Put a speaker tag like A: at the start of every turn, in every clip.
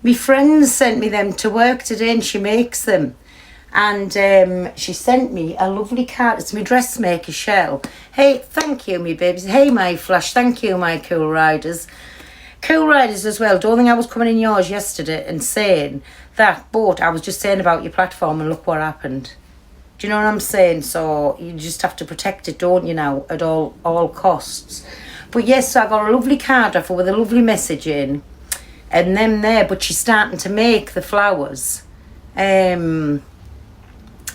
A: My friend sent me them to work today and she makes them. And she sent me a lovely card. It's my dressmaker, Shell. Hey, thank you, me babies. Hey, my Flash. Thank you, my Cool Riders. Cool Riders as well. Don't think I was coming in yours yesterday and saying that, but I was just saying about your platform and look what happened. Do you know what I'm saying? So you just have to protect it, don't you now, at all costs. But yes, so I got a lovely card off her with a lovely message in. And them there, but she's starting to make the flowers. So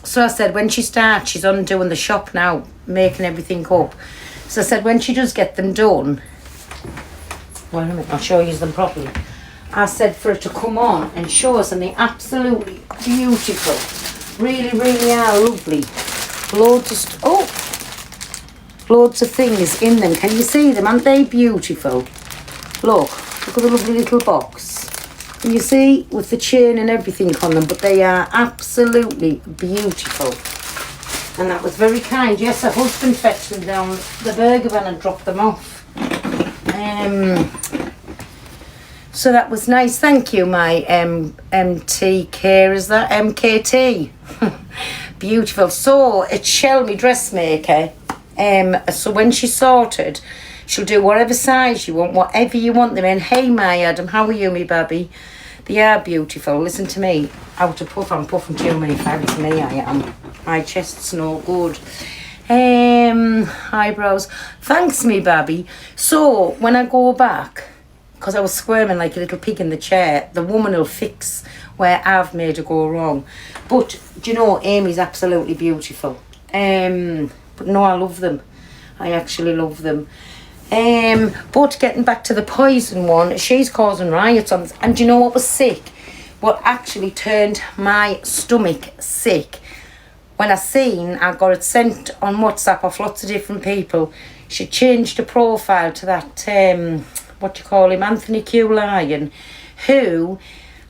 A: I said, when she starts, she's undoing the shop now, making everything up. So I said, when she does get them done, well, a minute, I'll show you them properly. I said for her to come on and show us, and they're absolutely beautiful. Really, really are lovely. Loads of things in them. Can you see them? Aren't they beautiful? Look at the lovely little box. Can you see? With the chain and everything on them, but they are absolutely beautiful. And that was very kind. Yes, her husband fetched them down the burger van and dropped them off. So that was nice. Thank you, my MTK, is that? MKT. Beautiful. So it's Shelby dressmaker. So when she's sorted, she'll do whatever size you want, whatever you want them in. Hey, my Adam, how are you, me baby? They are beautiful. Listen to me. Out of puff, I'm puffing too many fags. Me, I am. My chest's no good. Eyebrows. Thanks, me baby. So when I go back, because I was squirming like a little pig in the chair, the woman will fix where I've made her go wrong. But do you know, Amy's absolutely beautiful. But no, I love them. I actually love them. But getting back to the poison one, she's causing riots on this. And do you know what was sick? What actually turned my stomach sick? When I got it sent on WhatsApp off lots of different people. She changed the profile to that, Anthony Q. Lyon, who,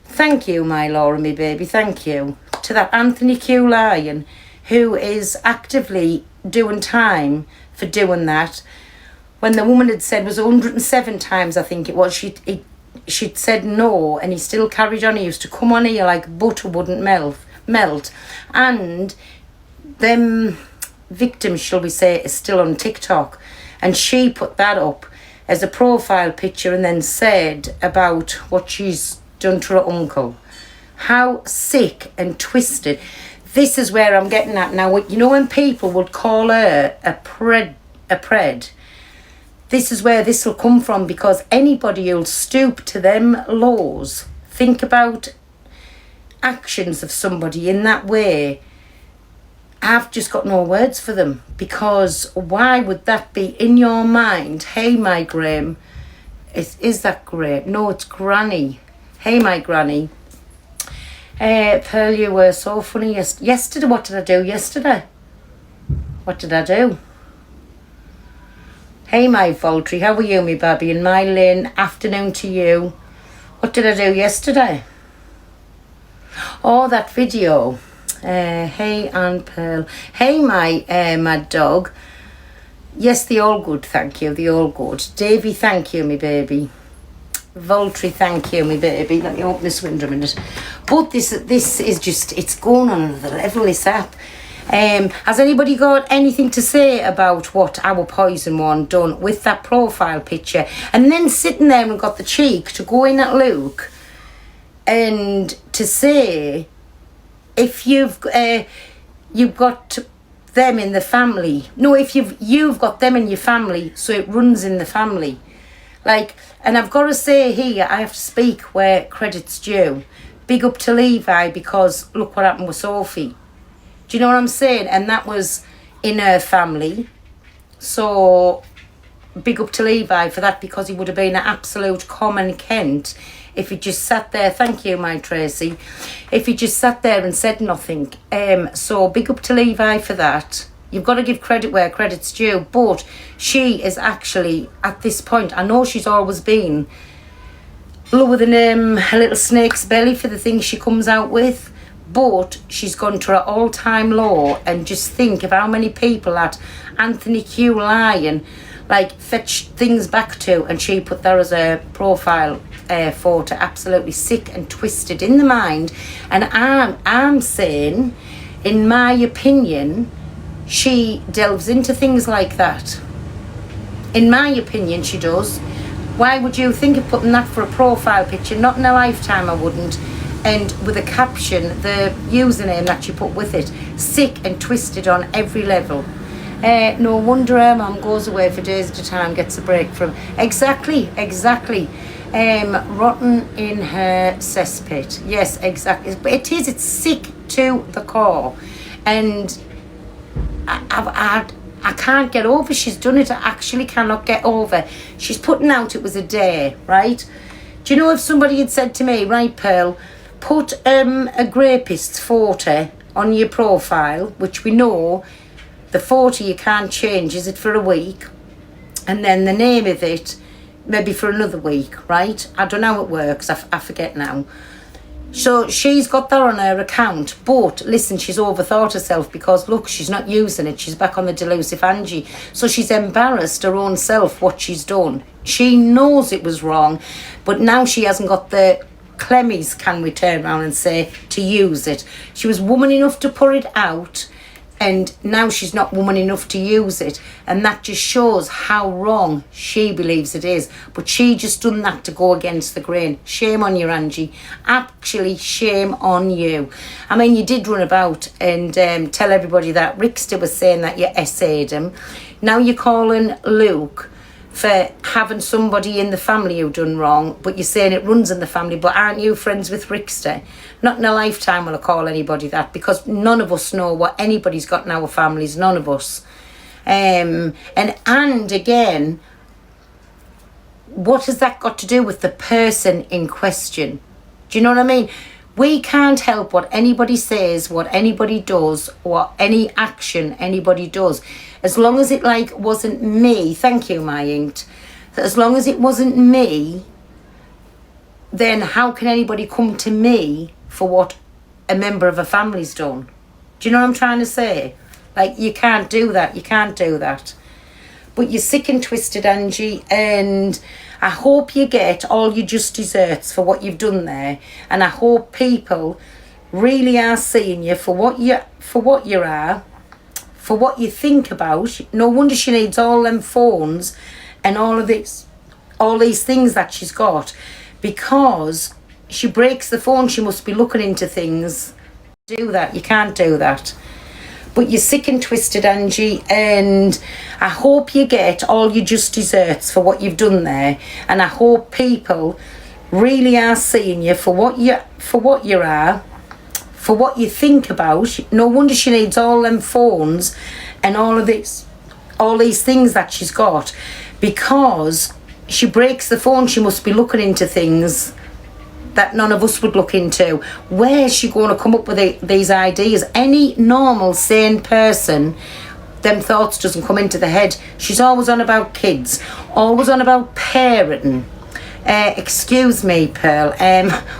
A: thank you, my Laura, me baby, thank you, to that Anthony Q. Lyon, who is actively doing time for doing that. When the woman had said was 107 times, I think it was, she'd said no, and he still carried on. He used to come on here like butter wouldn't melt. And them victims, shall we say, is still on TikTok. And she put that up as a profile picture and then said about what she's done to her uncle. How sick and twisted. This is where I'm getting at now. You know when people would call her a pred, this is where this will come from, because anybody who'll stoop to them laws, think about actions of somebody in that way, I've just got no words for them, because why would that be in your mind? Hey, my Graham, is that Graham? No, it's Granny. Hey, my Granny. Pearl, you were so funny yesterday. What did I do yesterday? What did I do? Hey, my Voltry, how are you, me baby? And my Lynn, afternoon to you. What did I do yesterday? Oh, that video. Hey, Anne Pearl. Hey, my mad dog. Yes, they all good, thank you. They all good. Davy, thank you, me baby. Voltry, thank you, me baby. Let me open this window a minute. But this is just, it's going on another level, this app. Has anybody got anything to say about what our poison one done with that profile picture? And then sitting there and got the cheek to go in at Luke and to say, if you've got them in the family, no, if you've got them in your family, so it runs in the family. Like, and I've got to say here, I have to speak where credit's due. Big up to Levi, because look what happened with Sophie. Do you know what I'm saying? And that was in her family. So big up to Levi for that, because he would have been an absolute common Kent if he just sat there. Thank you, my Tracy. If he just sat there and said nothing. So big up to Levi for that. You've got to give credit where credit's due. But she is actually, at this point, I know she's always been lower than a little snake's belly for the things she comes out with. But she's gone to her all-time low, and just think of how many people that Anthony Q. Lyon, like fetch things back to, and she put that as a profile photo. Absolutely sick and twisted in the mind. And I'm saying, in my opinion, she delves into things like that. In my opinion, she does. Why would you think of putting that for a profile picture? Not in a lifetime, I wouldn't. And with a caption, the username that you put with it, sick and twisted on every level. No wonder her mum goes away for days at a time, gets a break from... Exactly. Rotten in her cesspit. Yes, exactly. But it's sick to the core. And I can't get over she's done it. I actually cannot get over. She's putting out it was a day, right? Do you know if somebody had said to me, right, Pearl, put a rapist's photo on your profile, which we know the photo you can't change, is it for a week? And then the name of it, maybe for another week, right? I don't know how it works, I forget now. So she's got that on her account, but listen, she's overthought herself because look, she's not using it. She's back on the delusive Angie. So she's embarrassed her own self what she's done. She knows it was wrong, but now she hasn't got the clemmies, can we turn around and say, to use it. She was woman enough to put it out, and now she's not woman enough to use it. And that just shows how wrong she believes it is. But she just done that to go against the grain. Shame on you, Angie. Actually, shame on you. I mean, you did run about and tell everybody that Rickster was saying that you essayed him. Now you're calling Luke for having somebody in the family who done wrong, but you're saying it runs in the family. But aren't you friends with Rickster? Not in a lifetime will I call anybody that, because none of us know what anybody's got in our families, none of us. And again, what has that got to do with the person in question? Do you know what I mean? We can't help what anybody says, what anybody does, or any action anybody does. As long as it wasn't me, thank you, my inked. As long as it wasn't me, then how can anybody come to me for what a member of a family's done? Do you know what I'm trying to say? You can't do that. You can't do that. But you're sick and twisted, Angie, and I hope you get all your just desserts for what you've done there. And I hope people really are seeing you for what you are, for what you think about. No wonder she needs all them phones and all these things that she's got, because she breaks the phone. She must be looking into things. Do that. You can't do that. But you're sick and twisted, Angie, and I hope you get all your just desserts for what you've done there. And I hope people really are seeing you for what you are, for what you think about. No wonder she needs all them phones and all these things that she's got, because she breaks the phone. She must be looking into things that none of us would look into. Where's she going to come up with these ideas? Any normal, sane person, them thoughts doesn't come into the head. She's always on about kids, always on about parenting. Excuse me, Pearl.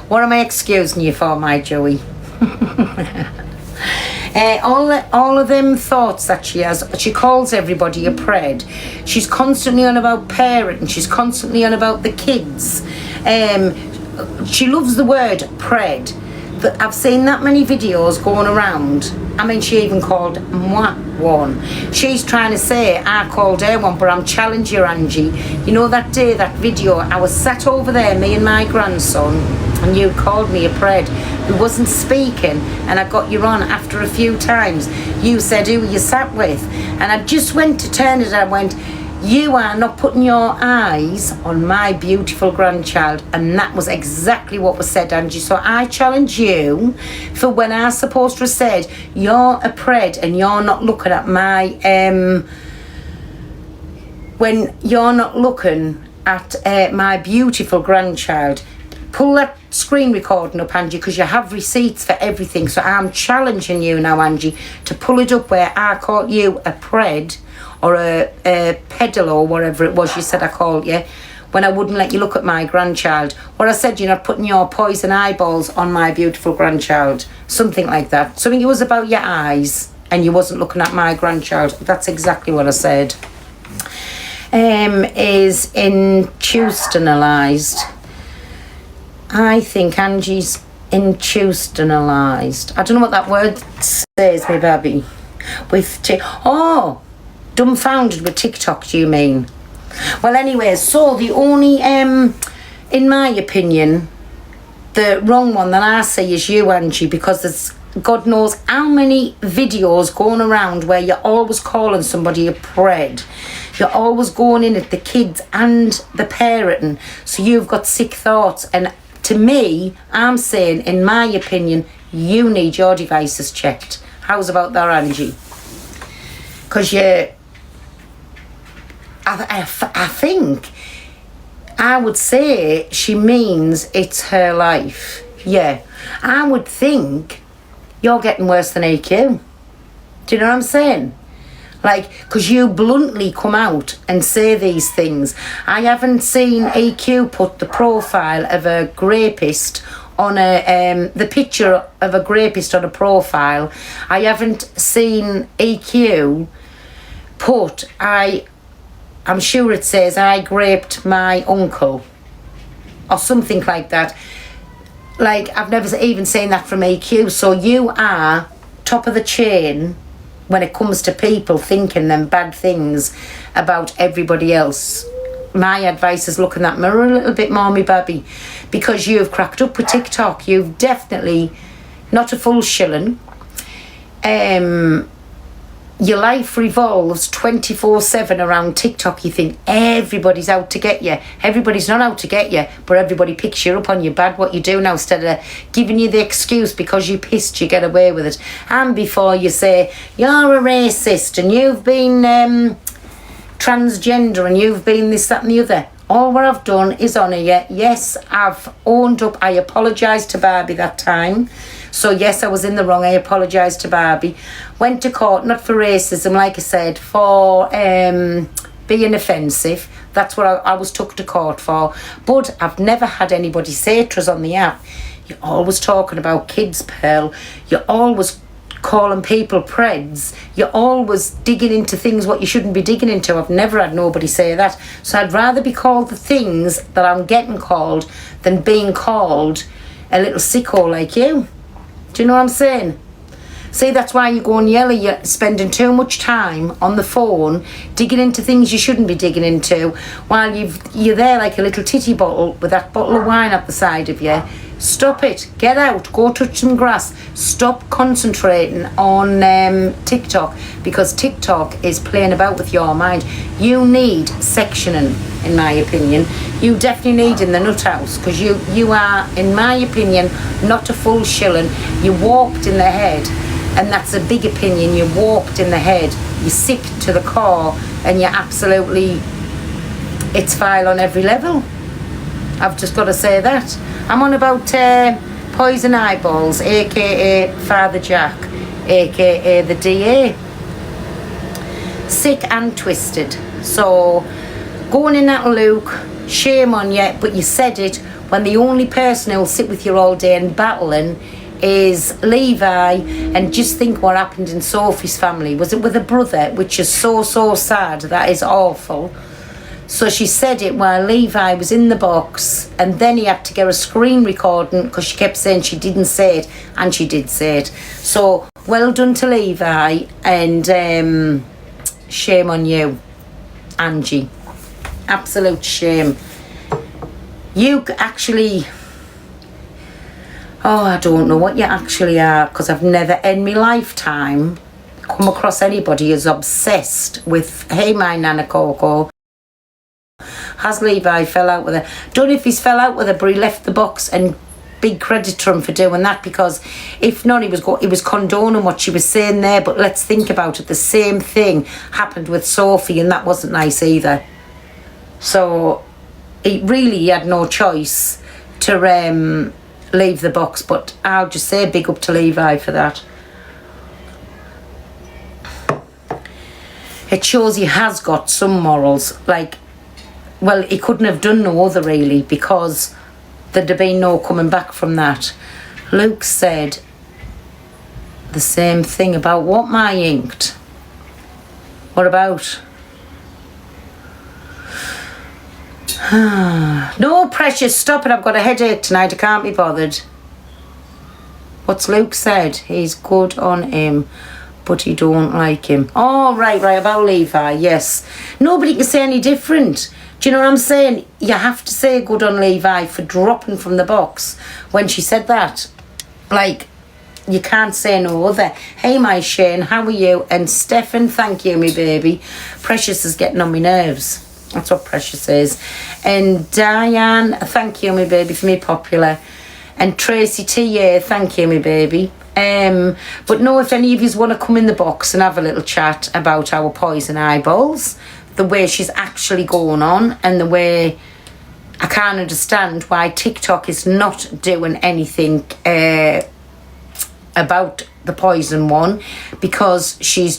A: What am I excusing you for, my Joey? All of them thoughts that she has, she calls everybody a pred. She's constantly on about parenting. She's constantly on about the kids. She loves the word pred. I've seen that many videos going around. I mean, she even called moi one. She's trying to say I called her one, but I'm challenging you, Angie. You know that day, that video, I was sat over there, me and my grandson, and you called me a pred who wasn't speaking, and I got you on after a few times. You said who you sat with, and I just went to turn it and I went, you are not putting your eyes on my beautiful grandchild. And that was exactly what was said, Angie. So I challenge you for when I supposed to have said you're a pred and you're not looking at my when you're not looking at my beautiful grandchild. Pull that screen recording up, Angie, because you have receipts for everything. So I'm challenging you now, Angie, to pull it up where I called you a pred or a pedal or whatever it was you said I called you, when I wouldn't let you look at my grandchild. Or I said you're not putting your poison eyeballs on my beautiful grandchild. Something like that. Something it was about your eyes and you wasn't looking at my grandchild. That's exactly what I said. is institutionalised. I think Angie's institutionalised. I don't know what that word says, me baby. Dumbfounded with TikTok, do you mean? Well, anyway, so the only, in my opinion, the wrong one that I see is you, Angie, because there's God knows how many videos going around where you're always calling somebody a pred. You're always going in at the kids and the parenting, so you've got sick thoughts. And to me, I'm saying, in my opinion, you need your devices checked. How's about that, Angie? Because I think, I would say she means it's her life. Yeah. I would think you're getting worse than AQ. Do you know what I'm saying? Like, because you bluntly come out and say these things. I haven't seen AQ put the profile of a rapist on the picture of a rapist on a profile. I haven't seen AQ put, I'm sure it says, I raped my uncle. Or something like that. Like, I've never even seen that from AQ. So you are top of the chain when it comes to people thinking them bad things about everybody else. My advice is look in that mirror a little bit more, me baby, because you've cracked up with TikTok. You've definitely not a full shilling. Your life revolves 24/7 around TikTok. You think everybody's out to get you. Everybody's not out to get you, but everybody picks you up on your bad what you do now, instead of giving you the excuse because you pissed you get away with it. And before you say you're a racist and you've been transgender and you've been this, that and the other. All what I've done is honour you. Yes, I've owned up. I apologised to Barbie that time. So yes, I was in the wrong. I apologised to Barbie. Went to court, not for racism, like I said, for being offensive. That's what I was took to court for. But I've never had anybody say it was on the app. You're always talking about kids, Pearl. You're always calling people preds. You're always digging into things what you shouldn't be digging into. I've never had nobody say that. So I'd rather be called the things that I'm getting called than being called a little sicko like you. Do you know what I'm saying? See, that's why you go and yell. You're spending too much time on the phone digging into things you shouldn't be digging into, while you're there like a little titty bottle with that bottle of wine at the side of you. Stop it. Get out. Go touch some grass. Stop concentrating on TikTok, because TikTok is playing about with your mind. You need sectioning, in my opinion. You definitely need in the nut house, because you are, in my opinion, not a full shilling. You warped in the head, and that's a big opinion. You're warped in the head. You're sick to the core, and you're absolutely, it's vile on every level. I've just got to say that. I'm on about Poison Eyeballs, aka Father Jack, aka the DA. Sick and twisted. So, going in that Luke, shame on you, but you said it when the only person who'll sit with you all day and battling is Levi. And just think what happened in Sophie's family. Was it with a brother, which is so sad. That is awful. So she said it while Levi was in the box, and then he had to get a screen recording because she kept saying she didn't say it, and she did say it. So well done to Levi, and shame on you, Angie. Absolute shame. You actually, I don't know what you actually are, because I've never in my lifetime come across anybody as obsessed with, hey, my Nana Coco. Has Levi fell out with her? Don't know if he's fell out with her, but he left the box, and big credit to him for doing that, because if not, he was condoning what she was saying there. But let's think about it. The same thing happened with Sophie, and that wasn't nice either. So he had no choice to leave the box. But I'll just say big up to Levi for that. It shows he has got some morals. Like, well, he couldn't have done no other, really, because there'd have been no coming back from that. Luke said the same thing about what, my inked? What about? No, Precious, stop it. I've got a headache tonight. I can't be bothered. What's Luke said? He's good on him, but he don't like him. Oh, right, about Levi, yes. Nobody can say any different. Do you know what I'm saying? You have to say good on Levi for dropping from the box when she said that. Like, you can't say no other. Hey, my Shane, how are you? And Stefan, thank you, me baby. Precious is getting on my nerves. That's what Precious is. And Diane, thank you, me baby, for me popular. And Tracy T, yeah, thank you, me baby. But no, if any of you want to come in the box and have a little chat about our poison eyeballs, the way she's actually going on, and the way I can't understand why TikTok is not doing anything about the poison one, because she's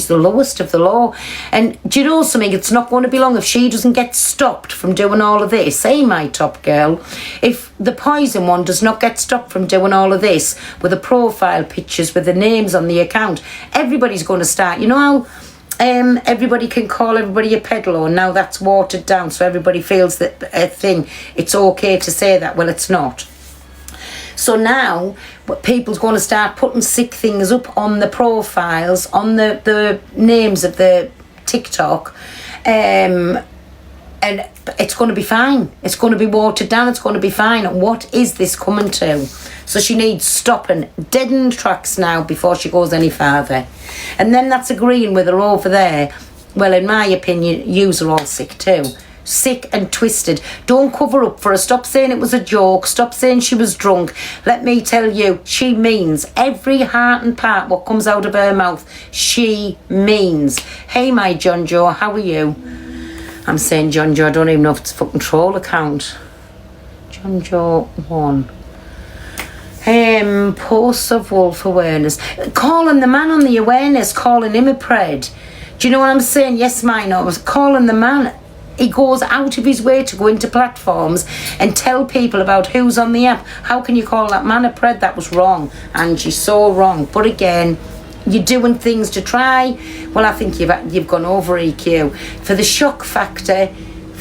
A: the lowest of the law. And do you know something? It's not going to be long if she doesn't get stopped from doing all of this. Hey, my top girl, if the poison one does not get stopped from doing all of this with the profile pictures, with the names on the account, everybody's going to start. You know how everybody can call everybody a peddler, and now that's watered down, so everybody feels that it's okay to say that. Well, it's not. So now people's going to start putting sick things up on the profiles, on the names of the TikTok, and it's going to be fine. It's going to be watered down. It's going to be fine. What is this coming to? So she needs stopping dead in tracks now before she goes any further. And then that's agreeing with her over there. Well, in my opinion, yous are all sick too. Sick and twisted. Don't cover up for her. Stop saying it was a joke. Stop saying she was drunk. Let me tell you, she means every heart and part what comes out of her mouth. She means. Hey, my John Joe, how are you? I'm saying John Joe, I don't even know if it's a fucking troll account. John Joe 1. Posts of wolf awareness. Calling the man on the awareness, calling him a pred. Do you know what I'm saying? Yes, mine. I was calling the man. He goes out of his way to go into platforms and tell people about who's on the app. How can you call that man a pred? That was wrong, Angie, so wrong. But again, you're doing things to try. Well, I think you've gone over EQ for the shock factor,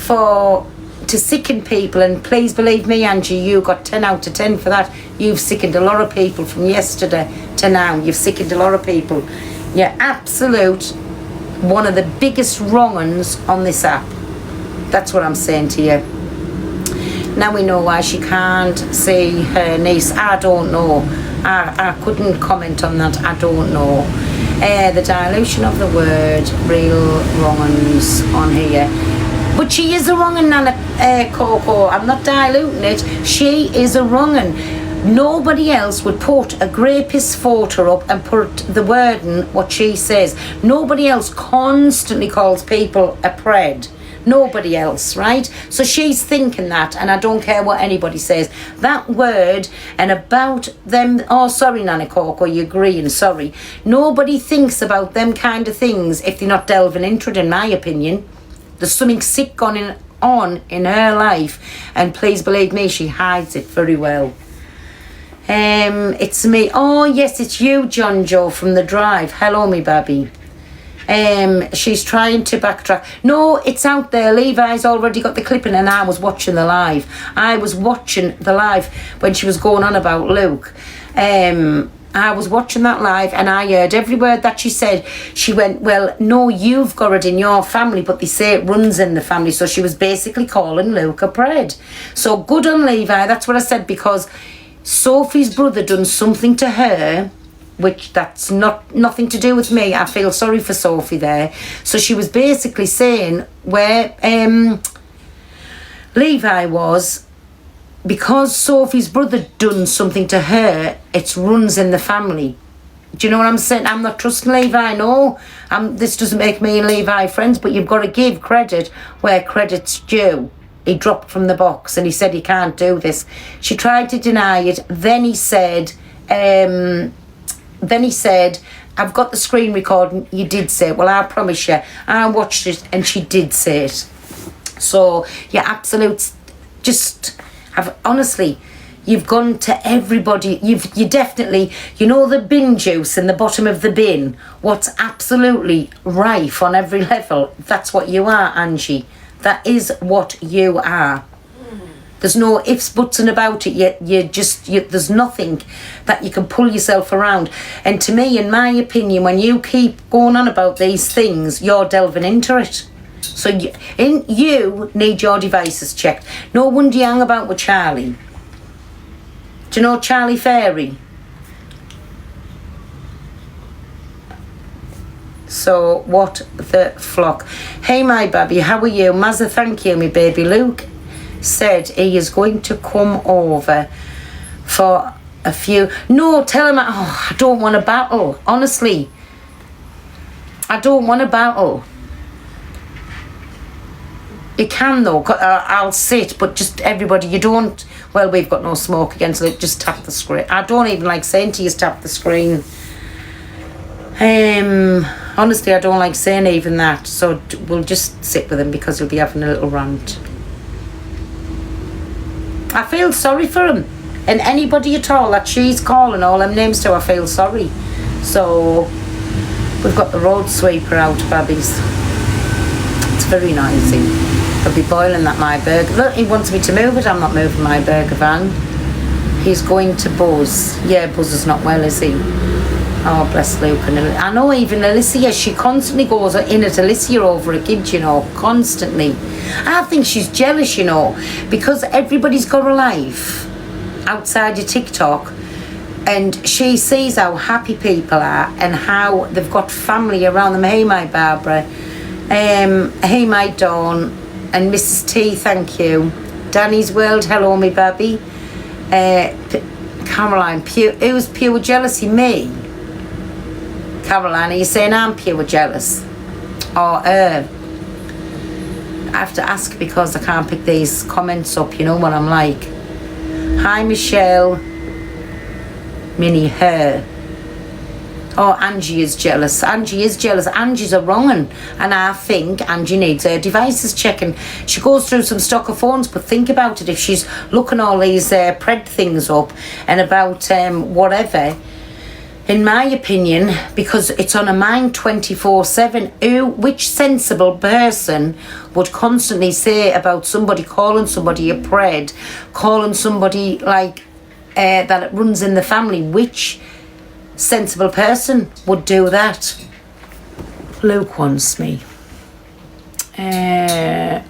A: to sicken people. And please believe me, Angie, you got 10 out of 10 for that. You've sickened a lot of people from yesterday to now. You've sickened a lot of people. You're absolute one of the biggest wrong-uns on this app. That's what I'm saying to you. Now we know why she can't see her niece. I don't know. I couldn't comment on that. I don't know. The dilution of the word real wrong-uns on here. But she is a wrong-un, Nana Coco. I'm not diluting it. She is a wrong-un. Nobody else would put a rapist photo up and put the word in what she says. Nobody else constantly calls people a pred. Nobody else, right? So she's thinking that, and I don't care what anybody says. That word and about them... Oh, sorry, Nana Coco, you're agreeing, sorry. Nobody thinks about them kind of things if they're not delving into it, in my opinion. There's something sick going on in her life, and please believe me, she hides it very well. It's me. Oh, yes, it's you, John Joe, from the drive. Hello, me baby. She's trying to backtrack. No, it's out there. Levi's already got the clipping, and I was watching the live. I was watching the live when she was going on about Luke. I was watching that live, and I heard every word that she said. She went, well, no, you've got it in your family, but they say it runs in the family. So she was basically calling Luke a pred. So good on Levi. That's what I said, because Sophie's brother done something to her, which that's nothing to do with me. I feel sorry for Sophie there. So she was basically saying where Levi was, because Sophie's brother done something to her, it runs in the family. Do you know what I'm saying? I'm not trusting Levi, no. This doesn't make me and Levi friends, but you've got to give credit where credit's due. He dropped from the box and he said he can't do this. She tried to deny it. Then he said, I've got the screen recording. You did say it. Well, I promise you, I watched it and she did say it. So, yeah, absolute, honestly, you've gone to everybody. You definitely, you know the bin juice in the bottom of the bin, what's absolutely rife on every level. That's what you are, Angie. That is what you are. There's no ifs, buts and about it. There's nothing that you can pull yourself around. And to me, in my opinion, when you keep going on about these things, you're delving into it. So you need your devices checked. No wonder you hang about with Charlie. Do you know Charlie Fairy? So what the flock. Hey my baby, how are you? Mazza, thank you, me baby. Luke said he is going to come over for a few. No, tell him, I don't want to battle. Honestly, I don't want to battle. You can though, I'll sit, but just everybody, you don't, well, we've got no smoke against it, just tap the screen. I don't even like saying to you, tap the screen. Honestly, I don't like saying even that, so we'll just sit with him because he'll be having a little rant. I feel sorry for him, and anybody at all that she's calling all them names to, I feel sorry. So we've got the road sweeper out, babbies. It's very noisy. I'll be boiling that my burger. Look, he wants me to move it. I'm not moving my burger van. He's going to Buzz. Yeah, Buzz is not well, is he? Oh, bless Luke. And I know even Alicia, she constantly goes in at Alicia over a kid, you know, constantly. I think she's jealous, you know, because everybody's got a life outside of TikTok, and she sees how happy people are and how they've got family around them. Hey, my Barbara. Hey, my Dawn. And Mrs. T, thank you. Danny's World, hello, me baby. Caroline, who's pure jealousy? Me? Caroline, are you saying I'm pure jealous? Or I have to ask because I can't pick these comments up, you know what I'm like. Hi Michelle. Minnie, her. Oh, Angie is jealous. Angie is jealous. Angie's a wrong one. And I think Angie needs her devices checking. She goes through some stock of phones, but think about it. If she's looking all these pred things up and about whatever, in my opinion, because it's on a mind 24/7, which sensible person would constantly say about somebody calling somebody a pred, calling somebody like that it runs in the family? Which sensible person would do that? Luke wants me. Where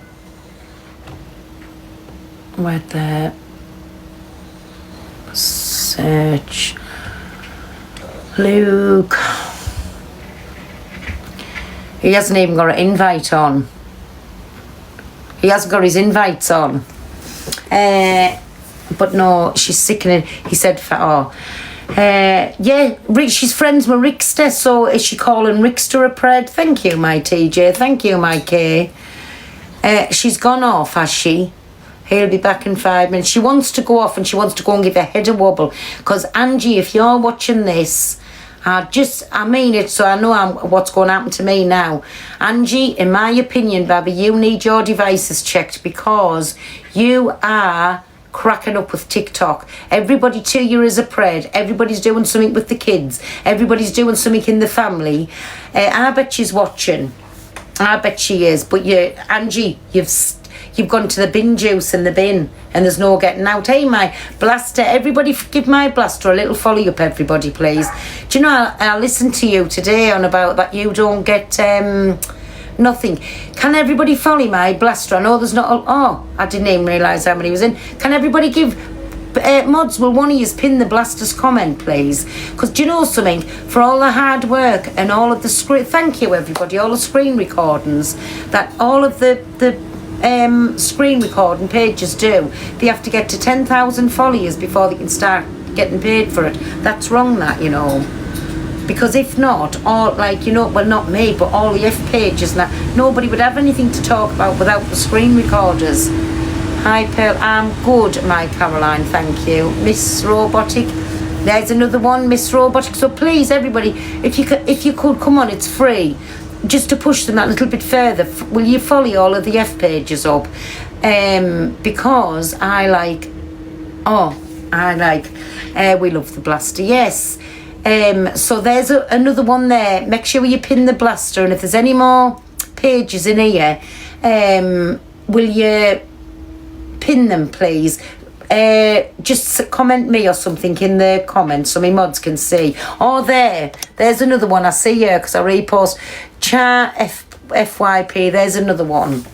A: the search Luke. He hasn't even got an invite on. He hasn't got his invites on. But no, she's sickening. He said, yeah, she's friends with Rickster, so is she calling Rickster a pred? Thank you, my TJ. Thank you, my K. She's gone off, has she? He'll be back in 5 minutes. She wants to go off and she wants to go and give her head a wobble. Because, Angie, if you're watching this, I mean it, so I know what's going to happen to me now. Angie, in my opinion, baby, you need your devices checked because you are cracking up with TikTok. Everybody to you is a pred. Everybody's doing something with the kids. Everybody's doing something in the family. I bet she's watching. I bet she is. But Angie, you've gone to the bin juice in the bin and there's no getting out. Hey, my Blaster, everybody give my Blaster a little follow up, everybody, please. Do you know, I listened to you today on about that you don't get nothing. Can everybody follow my Blaster? I know there's not I didn't even realise how many was in. Can everybody give mods, will one of you pin the Blaster's comment, please? Because do you know something? For all the hard work and all of the screen, thank you everybody, all the screen recordings that all of the screen recording pages do, they have to get to 10,000 followers before they can start getting paid for it. That's wrong, that, you know, because if not, all, like, you know, well, not me, but all the F pages and that, nobody would have anything to talk about without the screen recorders. Hi Pearl, I'm good, my Caroline, thank you. Miss Robotic, there's another one, Miss Robotic. So please everybody, if you could come on, it's free, just to push them that little bit further. Will you follow all of the F pages up? Because I like, we love the Blaster, yes. So there's another one there. Make sure you pin the Blaster, and if there's any more pages in here, will you pin them, please? Just comment me or something in the comments so my mods can see. Oh, there's another one. I see here because I repost. FYP, there's another one.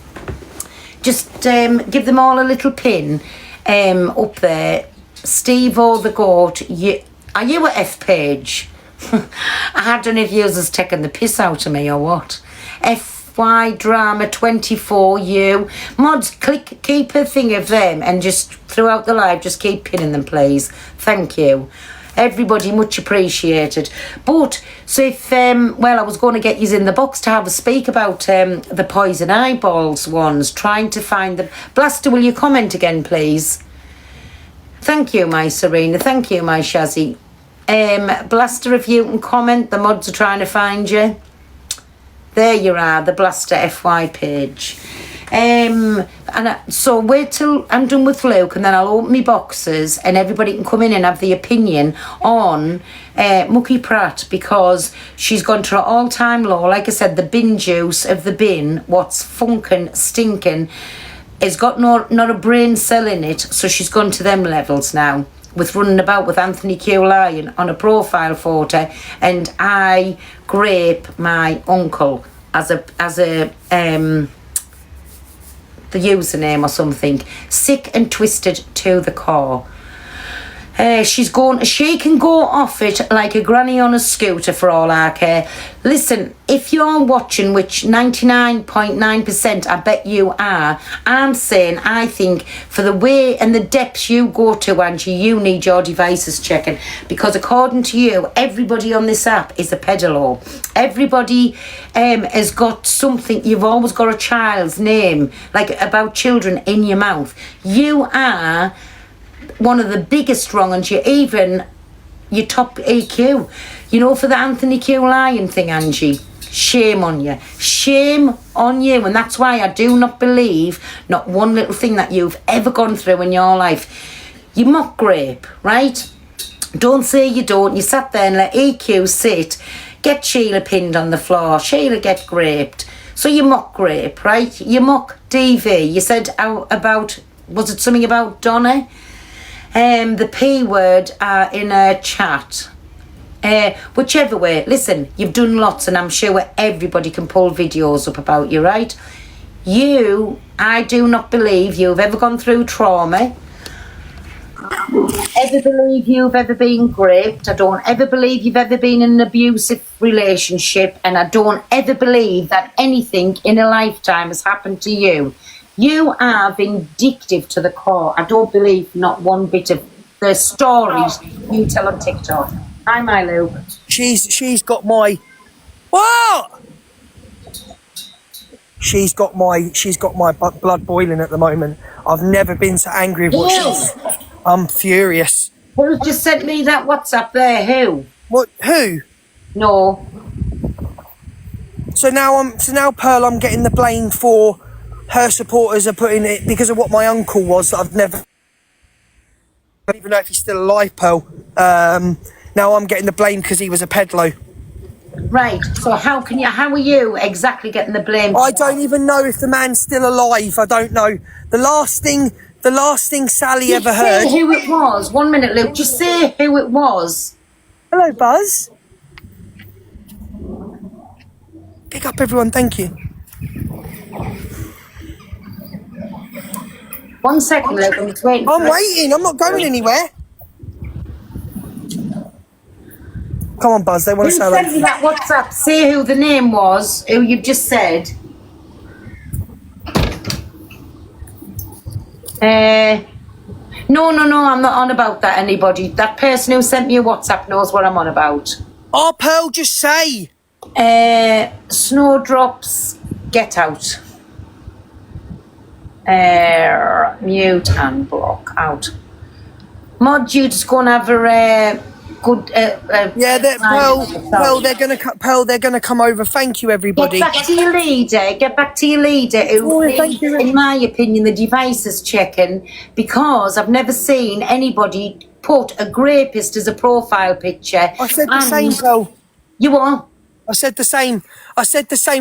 A: Just give them all a little pin up there. Steve or the Goat, are you at F page? I don't know if you was taking the piss out of me or what. FY Drama 24, you. Mods, keep a thing of them and just throughout the live, just keep pinning them, please. Thank you. Everybody, much appreciated. But, so if, well, I was going to get you in the box to have a speak about the poison eyeballs ones, trying to find them. Blaster, will you comment again, please? Thank you, my Serena. Thank you, my Shazzy. Blaster, if you can comment, the mods are trying to find you. There you are, the Blaster FY page. So wait till I'm done with Luke and then I'll open my boxes and everybody can come in and have the opinion on Mucky Pratt, because she's gone to her all-time low. Like I said, the bin juice of the bin, what's funkin' stinking, has got not a brain cell in it, so she's gone to them levels now with running about with Anthony Q. Lyon on a profile photo, and I grape my uncle as a the username or something. Sick and twisted to the core. She can go off it like a granny on a scooter for all I care. Listen, if you're watching, which 99.9% I bet you are, I'm saying I think for the way and the depths you go to, Angie, you need your devices checking, because according to you, everybody on this app is a peddalo. Everybody has got something. You've always got a child's name, like about children, in your mouth. You are one of the biggest wrong, and your top EQ, you know, for the Anthony Q. Lyon thing, Angie. Shame on you. Shame on you. And that's why I do not believe not one little thing that you've ever gone through in your life. You mock grape, right? Don't say you don't. You sat there and let EQ sit, get Sheila pinned on the floor, Sheila get graped. So you mock grape, right? You mock DV. You said about, was it something about Donna? The P word in a chat. Whichever way, listen, you've done lots, and I'm sure everybody can pull videos up about you, right? I do not believe you've ever gone through trauma. Ever believe you've ever been raped. I don't ever believe you've ever been in an abusive relationship, and I don't ever believe that anything in a lifetime has happened to you. You are vindictive to the core. I don't believe not one bit of the stories you tell on TikTok. Hi, my Lou.
B: She's got my what? She's got my blood boiling at the moment. I've never been so angry with what I'm furious.
A: Who just sent me that WhatsApp there? Who?
B: What? Who?
A: No.
B: So now Pearl, I'm getting the blame for her supporters are putting it because of what my uncle was. I don't even know if he's still alive, Pearl. Now I'm getting the blame because he was a peddler.
A: Right. So how are you exactly getting the blame?
B: I don't even know if the man's still alive. I don't know. The last thing Sally ever heard.
A: Say who it was. 1 minute, Luke. Just say who it was.
B: Hello, Buzz. Pick up, everyone. Thank you.
A: 1 second, Luke. I'm just waiting.
B: I'm waiting. I'm not going anywhere. Come on, Buzz. They want to say hello.
A: Send me that WhatsApp. Say who the name was. Who you've just said. No. I'm not on about that. Anybody. That person who sent me a WhatsApp knows what I'm on about.
B: Oh, Pearl, just say.
A: Snowdrops. Get out. Mute and block out. Mod, you just go and have a good.
B: Pearl, they're gonna come over. Thank you, everybody.
A: Get back to your leader. Get back to your leader.
B: Thank you.
A: In my opinion, the device is checking, because I've never seen anybody put a rapist as a profile picture.
B: I said the same, Pearl.
A: You are.
B: I said the same.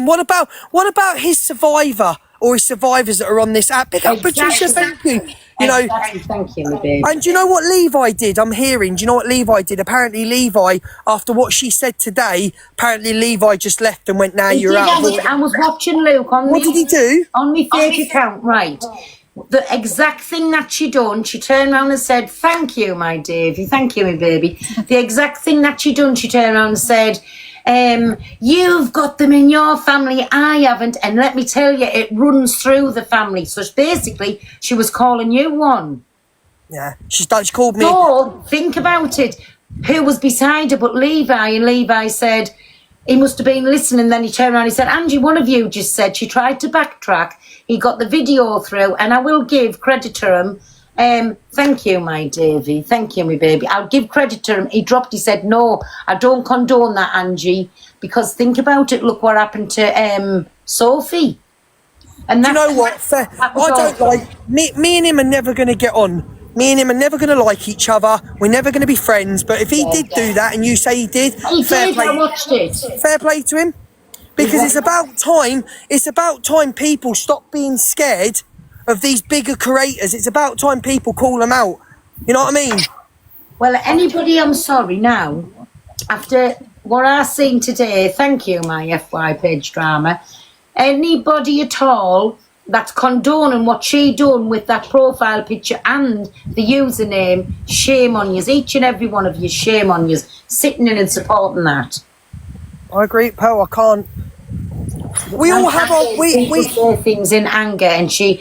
B: What about his survivor? or his survivors that are on this app. Pick up Patricia, thank you. You know,
A: exactly. Thank you, my baby.
B: and do you know what Levi did? I'm hearing. Do you know what Levi did? Apparently, Levi, after what she said today, apparently Levi just left and went, "Now you're out."
A: I was watching Luke on
B: What did he do?
A: On my fake account, right? The exact thing that she done, she turned around and said, "Thank you, my Davy. Thank you, my baby." The exact thing that she done, she turned around and said, "You've got them in your family, I haven't, and let me tell you, it runs through the family." So basically, she was calling you one.
B: Yeah, she called me.
A: So think about it. Who was beside her but Levi? And Levi said he must have been listening. Then he turned around and he said, "Angie, one of you just said," she tried to backtrack. He got the video through, and I will give credit to him. Thank you, my Davy. Thank you, my baby. I'll give credit to him. He dropped, he said, "No, I don't condone that, Angie, because think about it. Look what happened to Sophie." And
B: Do you know what? Fair. I don't like me and him are never going to get on. Me and him are never going to like each other. We're never going to be friends. But if he did do that, and you say he did, fair play.
A: I watched it.
B: Fair play to him, because it's about time. It's about time people stop being scared of these bigger creators. It's about time people call them out. You know what I mean?
A: Well, anybody, I'm sorry now, after what I've seen today, thank you, my FY page drama, anybody at all that's condoning what she done with that profile picture and the username, shame on you. Each and every one of you, shame on you. Sitting in and supporting that.
B: I agree, Pearl. I can't. We all have our we
A: say things in anger, and do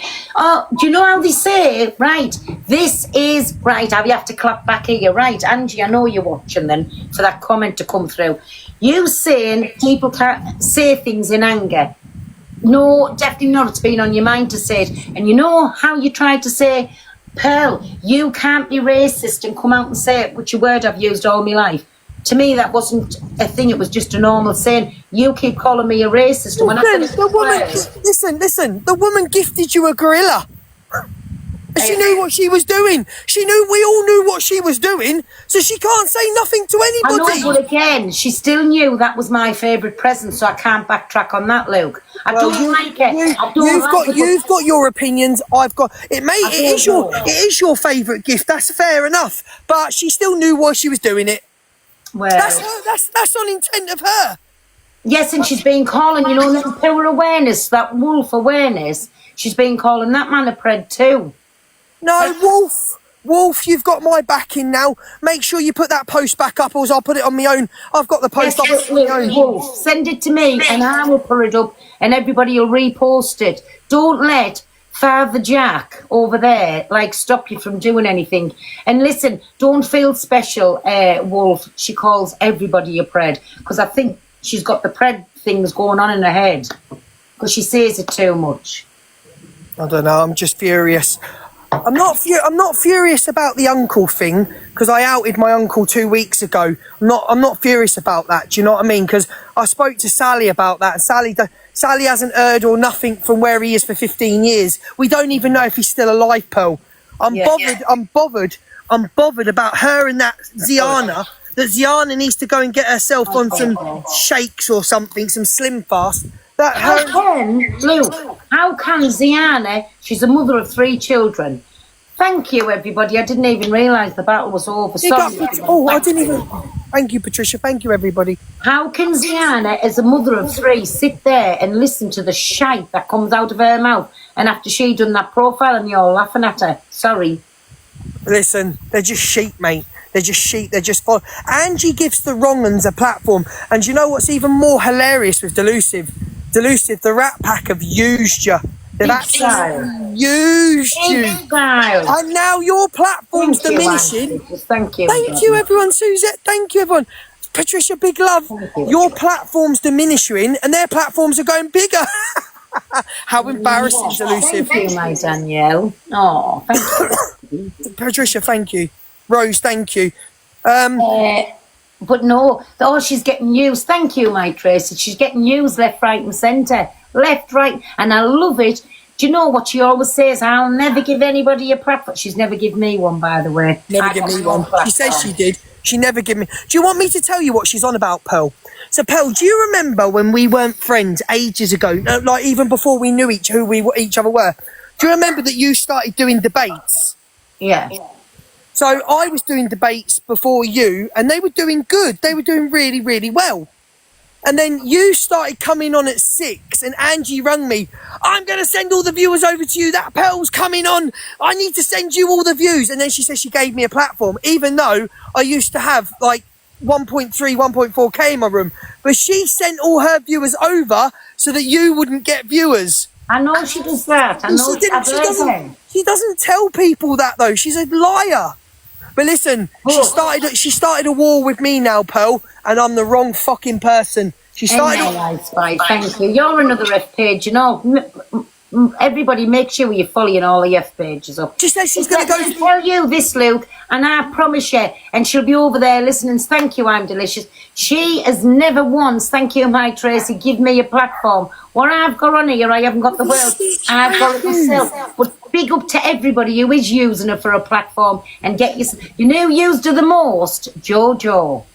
A: you know how they say, right, this is right, I have to clap back here, right, Angie, I know you're watching then for that comment to come through. You saying people can't say things in anger. No, definitely not. It's been on your mind to say it. And you know how you tried to say, Pearl, you can't be racist and come out and say it, which a word I've used all my life. To me, that wasn't a thing. It was just a normal saying. You keep calling me a racist. And when
B: listen, the woman gifted you a gorilla. She knew what she was doing. We all knew what she was doing, so she can't say nothing to anybody.
A: I know, but again, she still knew that was my favourite present, so I can't backtrack on that, Luke. I don't like it.
B: You've got your opinions. I've got it. It is your favourite gift. That's fair enough. But she still knew why she was doing it.
A: Well,
B: that's on intent of her.
A: Yes, and she's been calling, that power awareness, that wolf awareness. She's been calling that man a pred too.
B: No, Wolf, you've got my backing now. Make sure you put that post back up, or I'll put it on my own. I've got the post up on my own.
A: Wolf, send it to me, and I will put it up, and everybody will repost it. Don't let Father Jack over there stop you from doing anything. And listen, don't feel special, Wolf. She calls everybody a pred, because I think she's got the pred things going on in her head, because she says it too much.
B: I don't know. I'm just furious. I'm not furious about the uncle thing, because I outed my uncle 2 weeks ago. I'm not furious about that. Do you know what I mean? Because I spoke to Sally about that, and Sally hasn't heard or nothing from where he is for 15 years. We don't even know if he's still alive, Pearl. I'm bothered about her and that Ziana. That Ziana needs to go and get herself on some shakes or something, some Slim Fast. How can Ziana, she's a mother of 3 children. Thank you, everybody. I didn't even realise the battle was over. Thank you, Patricia. Thank you, everybody.
A: How can Ziana, as a mother of 3, sit there and listen to the shite that comes out of her mouth, and after she done that profile and you're laughing at her? Sorry.
B: Listen, they're just sheep, mate. They're just sheep. They're just follow. Angie gives the wrong uns a platform. And you know what's even more hilarious with Delusive? The Rat Pack have used you. They've actually used you. And now your platform's diminishing.
A: Thank you.
B: Thank you, everyone. Suzette, thank you, everyone. Patricia, big love. Your platform's diminishing and their platforms are going bigger. How embarrassing, Delusive.
A: Thank you, my Danielle. Oh, thank you.
B: Patricia, thank you. Rose, thank you.
A: But no, she's getting used. Thank you, my Tracy. She's getting used left, right and centre. Left, right. And I love it. Do you know what she always says? I'll never give anybody a platform. She's never given me one, by the way.
B: Never give me one. She says she did. She never gave me. Do you want me to tell you what she's on about, Pearl? So, Pearl, do you remember when we weren't friends ages ago, like even before we knew each other were? Do you remember that you started doing debates?
A: Yeah.
B: So I was doing debates before you, and they were doing good. They were doing really, really well. And then you started coming on at 6, and Angie rang me. I'm going to send all the viewers over to you. That Pearl's coming on. I need to send you all the views. And then she said she gave me a platform, even though I used to have like 1.3, 1.4K in my room. But she sent all her viewers over so that you wouldn't get viewers.
A: I know she does that. I know
B: She doesn't tell people that though. She's a liar. But listen, she started a war with me now, Pearl, and I'm the wrong fucking person. She started.
A: Thank you. You're another F page, you know. Everybody, make sure you're following all the F pages up.
B: She says she's going to go.
A: Tell you this, Luke, and I promise you, and she'll be over there listening. Thank you, I'm delicious. She has never once, thank you, my Tracy, give me a platform. What I've got on here, I haven't got the world. I've got it myself. But big up to everybody who is using her for a platform and get you know who used her the most? Jojo.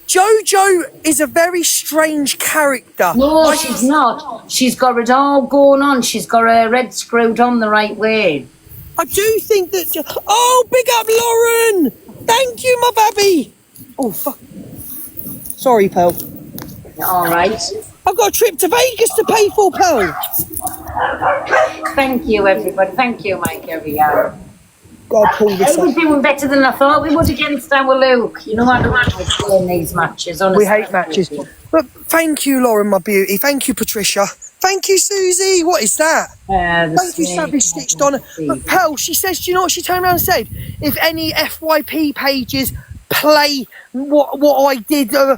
B: Jojo is a very strange character.
A: No, she's not. She's got it all going on. She's got her head screwed on the right way.
B: I do think that. Oh, big up, Lauren! Thank you, my baby. Oh, fuck. Sorry, Pearl.
A: All right.
B: I've got a trip to Vegas to pay for, Pearl.
A: Thank you, everybody. Thank you, Mike. Everyone.
B: God, pull this
A: We're doing better than I thought we would against our Luke. You know, I don't like playing these matches, honestly.
B: We hate matches. But thank you, Lauren, my beauty. Thank you, Patricia. Thank you, Susie. What is that? Thank you, Savage Stitch Donna. But Pearl, she says, do you know what she turned around and said? If any FYP pages play what I did, I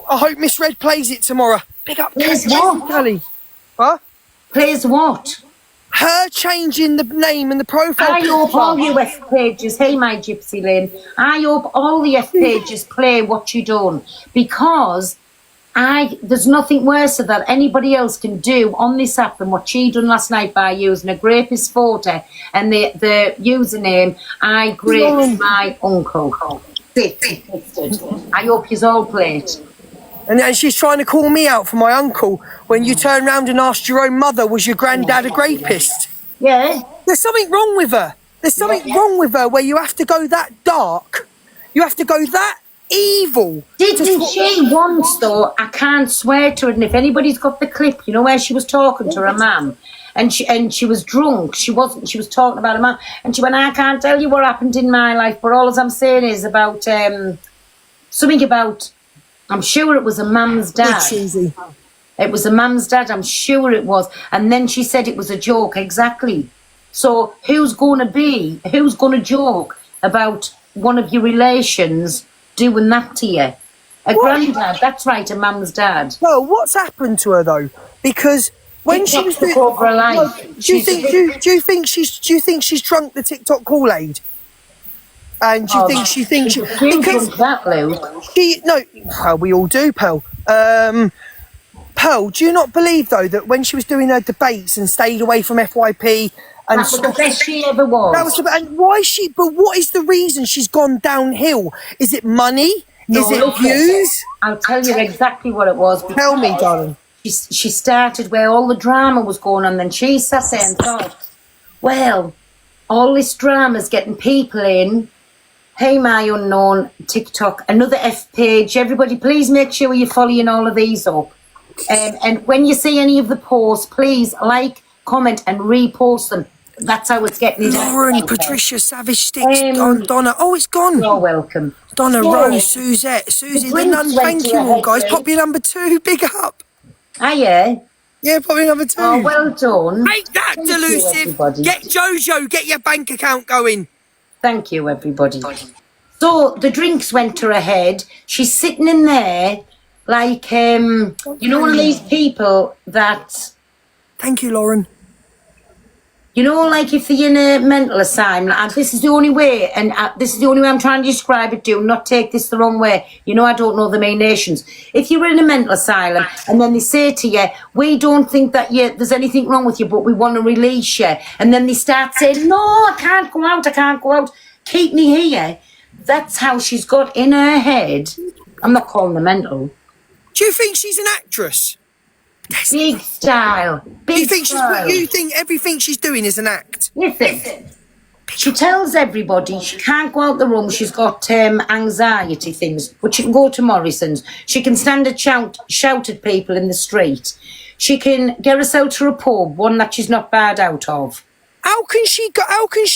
B: hope Miss Red plays it tomorrow. Pick up Kelly. Huh?
A: Plays what?
B: Her changing the name and the profile.
A: I hope all your F pages, hey my Gypsy Lynn, I hope all the F pages play what you done, because there's nothing worse that anybody else can do on this app than what she done last night by using a grapist photo and the username I graped my uncle. I hope you all play it.
B: And she's trying to call me out for my uncle when you turn round and asked your own mother, was your granddad a rapist?
A: Yeah.
B: There's something wrong with her. There's something wrong with her where you have to go that dark. You have to go that evil.
A: Didn't she once, though? I can't swear to it. And if anybody's got the clip, you know, where she was talking to her mum. And she was drunk. She was talking about her mum. And she went, I can't tell you what happened in my life, but all I'm saying is about something about, I'm sure it was a mum's dad.
B: Cheesy.
A: It was a mum's dad, I'm sure it was. And then she said it was a joke, exactly. So who's going to joke about one of your relations doing that to you? A granddad, that's right, a mum's dad.
B: Well, what's happened to her though? Because when she was doing,
A: over her life,
B: do you think she's drunk the TikTok Kool-Aid? And do you think she thinks
A: because that, Luke?
B: We all do, Pearl. Pearl, do you not believe though that when she was doing her debates and stayed away from FYP and
A: that was the best she ever was.
B: And why but what is the reason she's gone downhill? Is it money? Is it views?
A: I'll tell you exactly what it was.
B: Tell me, darling.
A: She started where all the drama was going on, then she sat there and thought, well, all this drama's getting people in. Hey, my unknown TikTok, another F page. Everybody, please make sure you're following all of these up. And when you see any of the posts, please like, comment, and repost them. That's how it's getting.
B: Lauren, Patricia, Savage Sticks, Donna. Oh, it's gone.
A: You're welcome.
B: Donna, Rose, Suzette, Susie, the nun. Thank you all, guys. Pop your number 2. Big up.
A: Ah, yeah.
B: Yeah, pop your number 2.
A: Oh, well done.
B: Make that delusive. Get Jojo. Get your bank account going.
A: Thank you, everybody. So the drinks went to her head. She's sitting in there like, you know, one of these people that...
B: Thank you, Lauren.
A: You know, like if they're in a mental asylum, and this is the only way, and this is the only way I'm trying to describe it, do not take this the wrong way. You know, I don't know the main nations. If you're in a mental asylum and then they say to you, we don't think that there's anything wrong with you, but we want to release you. And then they start saying, no, I can't go out. Keep me here. That's how she's got in her head. I'm not calling her mental.
B: Do you think she's an actress?
A: Big style. Big style.
B: You think everything she's doing is an act?
A: Listen. She tells everybody she can't go out the room. She's got anxiety things, but she can go to Morrison's. She can stand and shout at people in the street. She can get herself to a pub, one that she's not bad out of.
B: How can she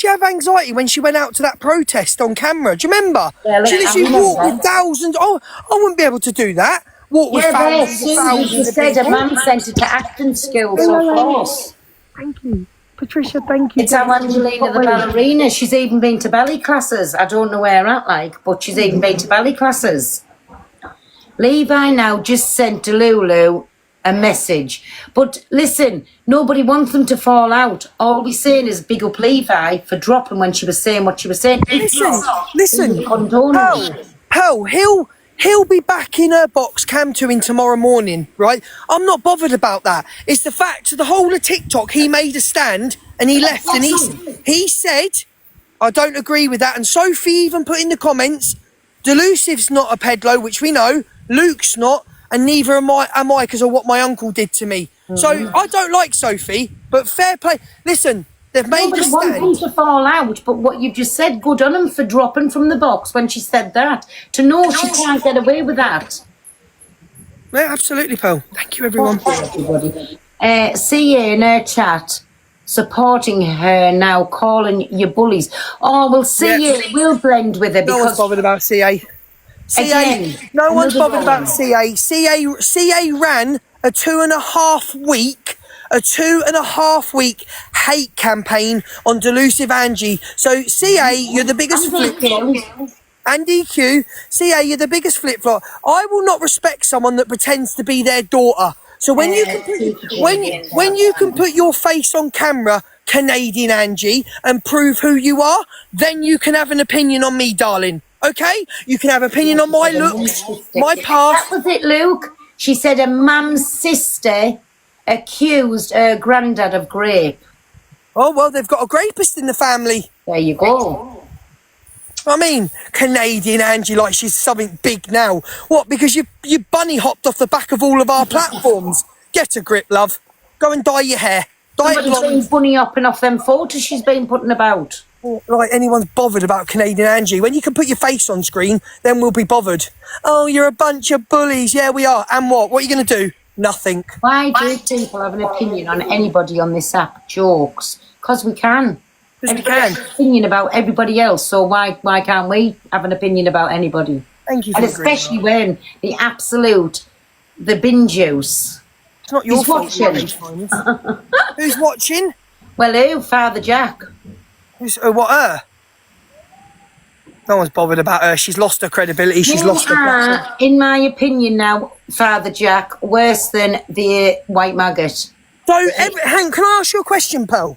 B: have anxiety when she went out to that protest on camera? Do you remember?
A: Yeah,
B: she literally walked with thousands. Oh, I wouldn't be able to do that. Walk with thousands.
A: She said her mum sent her to acting school, so of course.
B: Thank you. Patricia, thank you.
A: It's how Angelina the ballerina. She's even been to ballet classes. I don't know where at, but she's even been to ballet classes. Levi now just sent to Lulu a message. But listen, nobody wants them to fall out. All we're saying is big up Levi for dropping when she was saying what she was saying.
B: Listen, Pearl, he'll be back in her box cam to him tomorrow morning, right? I'm not bothered about that. It's the fact of the whole of TikTok, he made a stand and he left and he said, I don't agree with that. And Sophie even put in the comments, Delusive's not a pedlo, which we know, Luke's not, and neither am I because of what my uncle did to me. So I don't like Sophie, but fair play. Listen, they've made a stand.
A: Nobody wants them to fall out, but what you just said, good on them for dropping from the box when she said that. To know she can't get away with that.
B: Yeah, absolutely, Pearl. Thank you, everyone.
A: Everybody. See you in her chat, supporting her now, calling you bullies. Oh, we'll see you. We'll blend with her.
B: No one's bothered about CA. No one's bothered about CA. CA ran a 2.5 week hate campaign on Delusive Angie. So CA, you're the biggest flip-flop. And DQ, CA, you're the biggest flip-flop. I will not respect someone that pretends to be their daughter. So when you can put your face on camera, Canadian Angie, and prove who you are, then you can have an opinion on me, darling. Okay? You can have opinion on my looks, my past.
A: That was it, Luke. She said her mum's sister accused her granddad of grape.
B: Oh, well, they've got a rapist in the family.
A: There you go.
B: I mean, Canadian Angie like she's something big now. What, because you bunny hopped off the back of all of our platforms? Get a grip, love. Go and dye your hair.
A: Somebody's been bunny hopping off them photos she's been putting about.
B: Like anyone's bothered about Canadian Angie. When you can put your face on screen, then we'll be bothered. Oh, you're a bunch of bullies. Yeah, we are. And what? What are you going to do? Nothing.
A: Why do people have an opinion on anybody on this app? Jokes. Because we can.
B: Because we can.
A: An opinion about everybody else, so why can't we have an opinion about anybody?
B: Thank you for
A: And especially when the bin juice.
B: It's not your
A: Who's
B: fault.
A: watching?
B: Who's watching?
A: Well, who? Father Jack.
B: What, her? No one's bothered about her. She's lost her credibility. She's lost her platform.
A: In my opinion now, Father Jack, worse than the white maggot.
B: So, Hank, can I ask you a question, Pearl?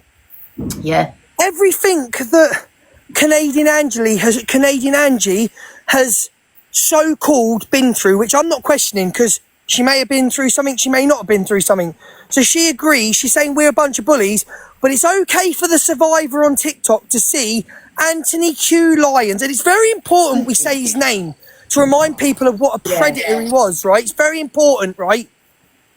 A: Yeah.
B: Everything that Canadian Angie has so-called been through, which I'm not questioning because she may have been through something, she may not have been through something. So she agrees, she's saying we're a bunch of bullies, but it's okay for the survivor on TikTok to see Anthony Q. Lyons. And it's very important we say his name to remind people of what a predator he was, right? It's very important, right?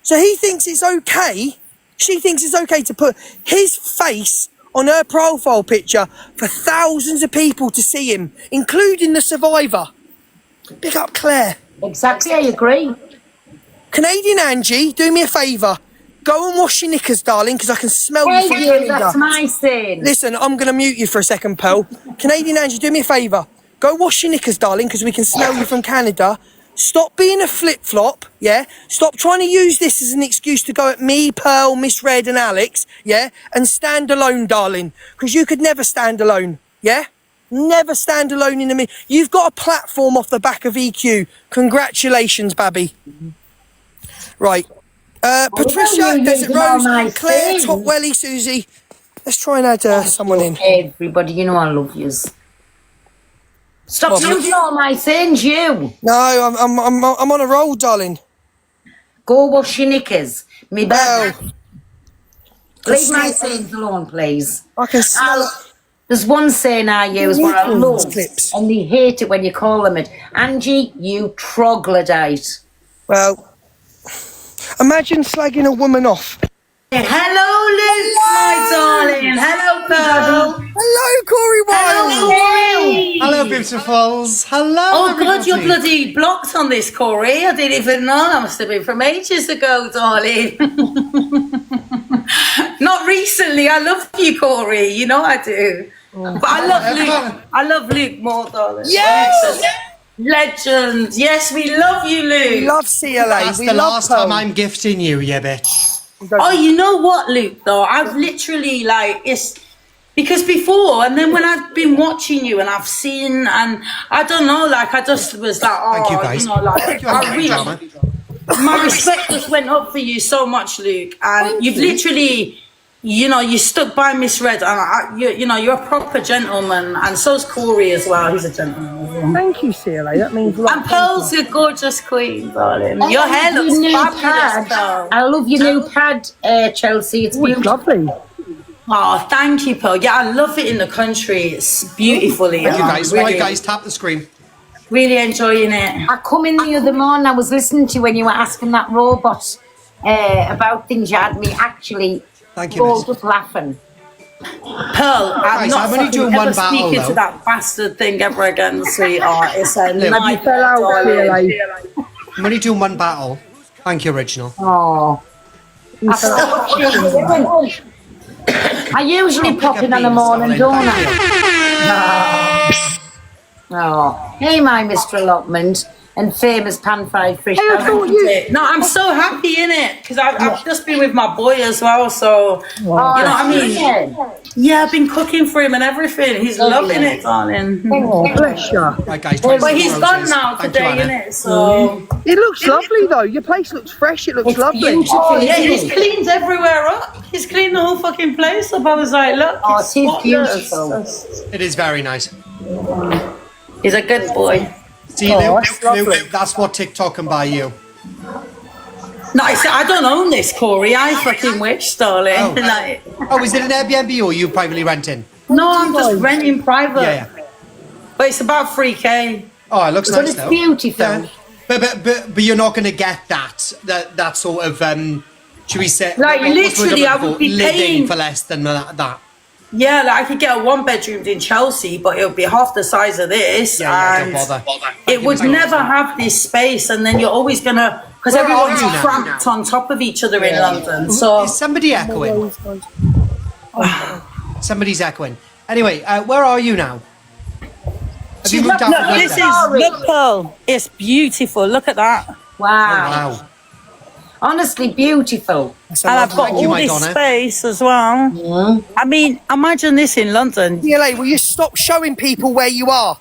B: So he thinks it's okay, she thinks it's okay to put his face on her profile picture for thousands of people to see him, including the survivor. Big up Claire.
A: Exactly, I agree.
B: Canadian Angie, do me a favour. Go and wash your knickers, darling, because I can smell you from Canada.
A: That's my sin.
B: Listen, I'm going to mute you for a second, Pearl. Canadian Angie, do me a favour. Go wash your knickers, darling, because we can smell you from Canada. Stop being a flip-flop, yeah? Stop trying to use this as an excuse to go at me, Pearl, Miss Red and Alex, yeah? And stand alone, darling, because you could never stand alone, yeah? Never stand alone in the middle. You've got a platform off the back of EQ. Congratulations, Babby. Right. Patricia, Desert Rose, Claire, Top Welly, Susie. Let's try and add someone in.
A: Everybody, you know I love yous. Stop using all my sins, you.
B: No, I'm on a roll, darling.
A: Go wash your knickers. Me bad.
B: Well,
A: leave my sins alone, please.
B: I can smell it.
A: There's one saying I use where I love,
B: clips.
A: and they hate it when you call them it. Angie, you troglodyte.
B: Well, Imagine slagging a woman off.
A: Hello, Luke, my darling. Hello, Pearl.
B: Hello, Corey Wild.
A: Hello.
C: Hello, beautifuls. Hello,
A: Oh,
C: everybody.
A: God, you're bloody blocked on this, Corey. I didn't even know. That must have been from ages ago, darling. Not recently. I love you, Corey. You know I do. But I love Luke. I love Luke more, darling.
B: Yes.
A: Legend. Yes, we love you, Luke.
B: We love CLA.
C: That's
B: we
C: the
B: love
C: last
B: Pearl.
C: time I'm gifting you, you bitch.
A: Oh, you know what, Luke, though? I've literally, like, it's... Because before, and then when I've been watching you and I've seen, and I don't know, like, I just was like, oh,
C: Thank you, guys.
A: you know, like,
C: Thank you,
A: I really...
C: drama.
A: My respect just went up for you so much, Luke. And you've literally... You know, you stuck by Miss Red, and you know, you're a proper gentleman, and so's Corey as well. He's a gentleman.
B: Thank you, CLA. That means a lot.
A: And Pearl's a gorgeous queen, darling. Your hair looks
D: Your new
A: fabulous,
D: pad.
A: Pearl.
D: I love your new pad, Chelsea. It's beautiful.
B: Lovely.
A: Oh, thank you, Pearl. Yeah, I love it in the country. It's beautifully.
C: Thank you, guys.
A: Really,
C: Right, guys, tap the screen.
A: really enjoying it.
D: I come in the other morning. I was listening to you when you were asking that robot about things. You had me actually
C: Thank you,
D: rolled
C: miss.
D: up laughing.
A: Pearl, I'm
C: Guys,
A: not
C: I'm only doing
A: ever
C: one battle,
A: speaking
C: though.
A: to that bastard thing ever again, sweetheart. It's a
B: Have you
A: nightmare,
B: fell out,
A: darling.
B: CLA?
C: I'm only doing one battle. Thank you, Original.
D: Oh. I usually pop in on the morning, don't I? Oh. Hey, my Mr. Allotment and famous pan-fried fish.
A: No, I'm so happy in it because I've just been with my boy as well. So you know what I mean? Yeah, I've been cooking for him and everything. He's loving it, darling.
B: Oh, bless you.
C: Right, guys,
A: But he's gone now
C: Thank you,
A: today,
C: Anna.
A: innit? So
B: It looks lovely, though. Your place looks fresh. It looks lovely.
D: beautiful.
A: oh yeah, he's cleaned everywhere up. He's cleaned the whole fucking place up. I was like, look,
D: Oh,
A: it's
D: it is
A: spotless.
D: beautiful.
C: It is very nice.
A: He's a good boy.
C: See,
B: Oh,
C: Luke,
B: that's lovely.
C: Luke, that's what TikTok can buy you.
A: No, I don't own this, Corey. I fucking wish, darling.
C: Oh.
A: Like,
C: Oh, is it an Airbnb or you privately renting?
A: no, I'm just renting private.
C: Yeah.
A: But it's about 3K.
C: Oh, it looks
D: But
C: nice,
D: it's
C: though.
D: beautiful.
C: Yeah. But you're not going to get that sort of should we say
A: Like,
C: what's the word
A: literally,
C: I'm
A: I
C: looking
A: would be
C: for? Living
A: paying-
C: for less than that.
A: Yeah, like I could get a one-bedroom in Chelsea, but it would be half the size of this.
C: Yeah,
A: and
C: don't bother.
A: It would never have this space, and then you're always gonna because
C: Where are
A: everyone's
C: you now?
A: cramped on top of each other in London. So
C: Is somebody echoing? Somebody's echoing. Anyway, where are you now? Have you moved out
A: look,
C: from
A: this
C: London?
A: is look, Pearl. It's beautiful. Look at that.
D: Wow.
C: Wow.
D: Honestly, beautiful.
A: And I've got
C: Thank you,
A: all this
C: Madonna.
A: space as well. I mean, imagine this in London.
B: CLA, will you stop showing people where you are?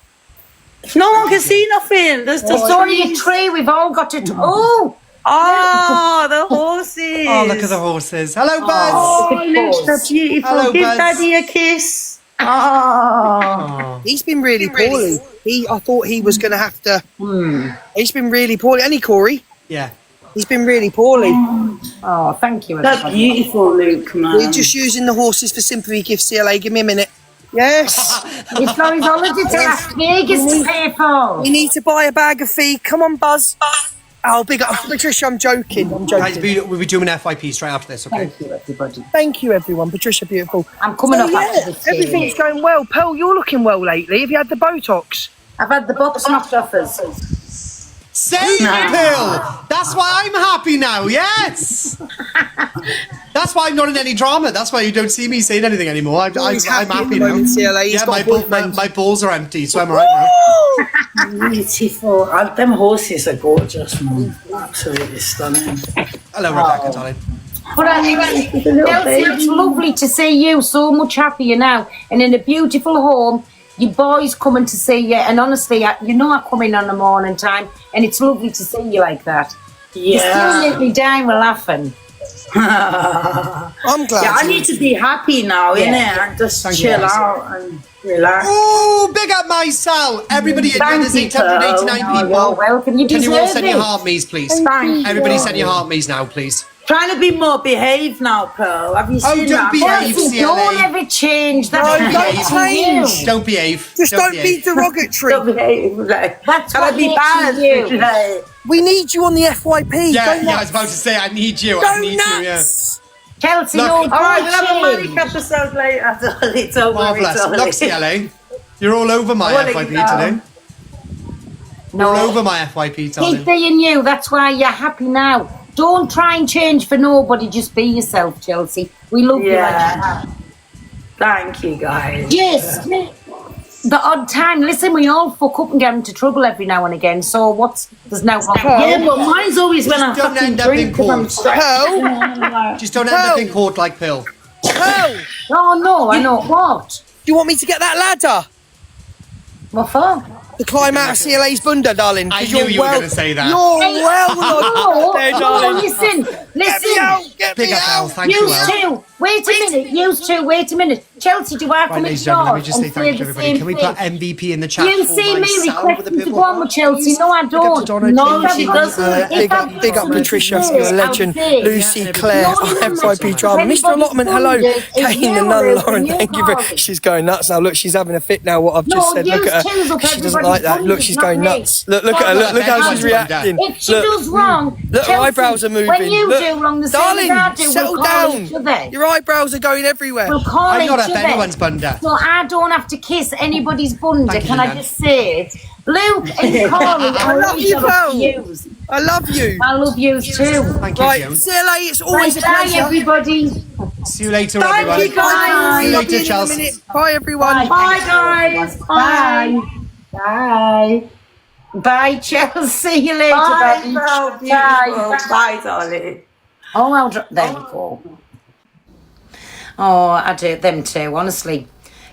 A: No one can see nothing. There's just
D: It's only a tree. We've all got it. Oh!
A: oh, the horses.
C: Oh, look at the horses. Hello, Buzz.
A: Oh, Luke's so beautiful.
C: Hello,
A: Give
C: Buzz.
A: Daddy a kiss. Oh.
C: Oh.
B: He's been really poorly. I thought he was going to have to... He's been really poorly. Any Corey?
C: Yeah.
B: He's been really poorly.
D: Oh, thank you.
A: That's
D: everybody.
A: beautiful, Luke, man.
B: We're just using the horses for sympathy gifts, CLA. Give me a minute. Yes.
D: He's got his holiday to Las Vegas to pay for.
B: We need to buy a bag of feed. Come on, Buzz. Oh, big up. Patricia, I'm joking.
C: Guys, we'll be doing an FYP straight after this, okay?
D: Thank you, everybody.
B: Thank you, everyone. Patricia, beautiful.
D: I'm coming up after this.
B: everything's going well. Pearl, you're looking well lately. Have you had the Botox?
D: I've had the box knocked off us.
C: Same pill. That's why I'm happy now. Yes. That's why I'm not in any drama. That's why you don't see me saying anything anymore. I'm
B: He's
C: happy
B: at the
C: now.
B: moment, CLA. He's
C: Yeah,
B: got
C: my,
B: a boyfriend.
C: my balls are empty, so I'm alright now.
A: Beautiful. Them horses are gorgeous, man. Absolutely stunning.
C: Hello, Rebecca, darling.
D: But Chelsea, it's lovely to see you so much happier now and in a beautiful home. Your boy's coming to see you, and honestly, you know I come in on the morning time, and it's lovely to see you like that. You still
A: Yeah.
D: make me dying with laughing.
B: I'm glad.
A: Yeah, I need to be happy now,
D: Yeah.
A: innit? And just
C: Thank you,
A: chill
C: guys.
A: out and relax.
C: Oh, big up my Sal. Everybody,
A: Thank
C: there's
A: you,
C: 889
D: Oh,
C: people.
D: you're welcome. You
C: Can you all
D: deserve
C: send your
D: it.
C: heart me's, please?
A: Thank you.
C: Everybody send your heart me's now, please.
A: Trying to be more behaved now, Pearl. Have you
C: Oh,
A: seen
C: don't
A: that?
C: behave,
D: Chelsea,
C: CLA.
D: don't ever change. That's
B: No,
D: not
B: don't
D: you.
B: change.
C: Don't behave.
B: Just don't be
C: behave.
B: derogatory.
A: Don't behave. Like,
D: That's
A: can I
D: what
A: be
D: makes
A: bad?
D: you you.
A: Like,
B: We need you on the FYP.
C: Yeah,
B: Go
C: yeah, I
B: nuts.
C: was about to say, I need you.
B: Go
C: I need you, yeah.
B: nuts.
D: Chelsea,
C: Look,
D: no
C: all
A: Alright, we'll have a
D: coaching.
A: manic episode later, darling. Don't worry,
C: Marvellous.
A: darling.
C: Look, CLA. You're all over my
A: I wanna
C: FYP
A: get down.
C: today. You're all over my FYP,
D: Keep
C: darling.
D: being you. That's why you're happy now. Don't try and change for nobody. Just be yourself, Chelsea. We love you like you
A: Yeah.
D: are.
A: Thank you, guys.
D: Yes. The odd time. Listen, we all fuck up and get into trouble every now and again. So there's no wrong.
A: Yeah, but mine's always when I
C: don't
A: fucking
C: end up in
A: drink because I'm
C: court.
A: stressed.
B: Pearl,
C: Just don't end up in court like Pearl.
B: Pearl, do
D: Oh no, I know what.
B: you want me to get that ladder?
D: What for?
B: To climb out of CLA's bunda, darling. 'cause
C: I knew
B: you're
C: you were
B: well-
C: gonna say that.
B: You're
D: Hey,
B: well
D: no,
B: there,
D: no,
B: darling.
D: listen.
B: Get me out, get
C: Big
B: me
C: up, Al.
B: out.
C: Thank you,
D: Used
C: Al.
D: to. Wait a minute. Used to. Wait a minute. Chelsea, do I
C: Right,
D: come
C: ladies
D: in
C: and gentlemen, let me
D: yours
C: just say
D: and
C: thank
D: say
C: you to
D: the
C: everybody.
D: same
C: Can we
D: thing?
C: put MVP in the chat
D: You
C: for
D: see me
C: myself with a
D: requesting to
C: purple
D: go on with
C: heart,
D: Chelsea.
C: please?
D: No, I
C: Big up to
D: don't.
C: Donna,
D: No,
C: James,
A: she
D: because
A: doesn't.
D: if
B: Big
D: I
B: up, big up
D: do
B: Patricia,
D: this,
B: you're a
D: I'll
B: legend.
D: say,
B: Lucy,
C: Yeah,
B: Claire,
C: everybody-
B: FYP drama.
D: Everybody's
B: Mr. Allotment, hello.
D: wondered if
B: Kane
D: you
B: and
D: were
B: Nana
D: the
B: Lauren,
D: new
B: thank you very
D: Carly.
B: She's going nuts now. Look, she's having a fit now, what I've just
D: No,
B: said. Look
D: you
B: at
D: choose
B: her.
D: up
B: She doesn't
D: everybody's
B: like that. Look,
D: wonders,
B: she's
D: not
B: going
D: me.
B: nuts. Look at her. Look how she's
C: Everyone's gone
B: reacting.
D: If she
B: Look.
D: does wrong,
B: Look, her
D: Chelsea,
B: eyebrows are moving.
D: When you
B: Look.
D: do wrong, the
B: Darling,
D: same as I do,
B: settle
D: we'll call
B: down.
D: each other.
B: Your eyebrows are going everywhere.
D: We'll call
C: I'm
D: each
C: not
D: other.
C: up anyone's bunda.
D: So I don't have to kiss anybody's bunda.
C: Thank you,
D: Can I
C: Nan.
D: just say it? Luke and Corey,
B: I love you, pal.
D: yous.
B: I love you.
D: I love you too.
C: Thank you,
B: Right,
C: Joan.
B: CLA, it's always a
D: Bye,
B: pleasure.
D: everybody.
C: See you later,
A: Thank
C: everyone.
A: you, guys.
C: See you
B: Love you
C: later,
B: in a
C: Chelsea.
B: minute. Bye, everyone.
A: Bye, guys. Bye.
D: Bye. Bye, Chelsea. See you later,
A: Bye,
D: baby.
A: Pearl. Beautiful. Bye, darling.
D: Oh, I'll drop. There you go. Oh, I do them too, honestly.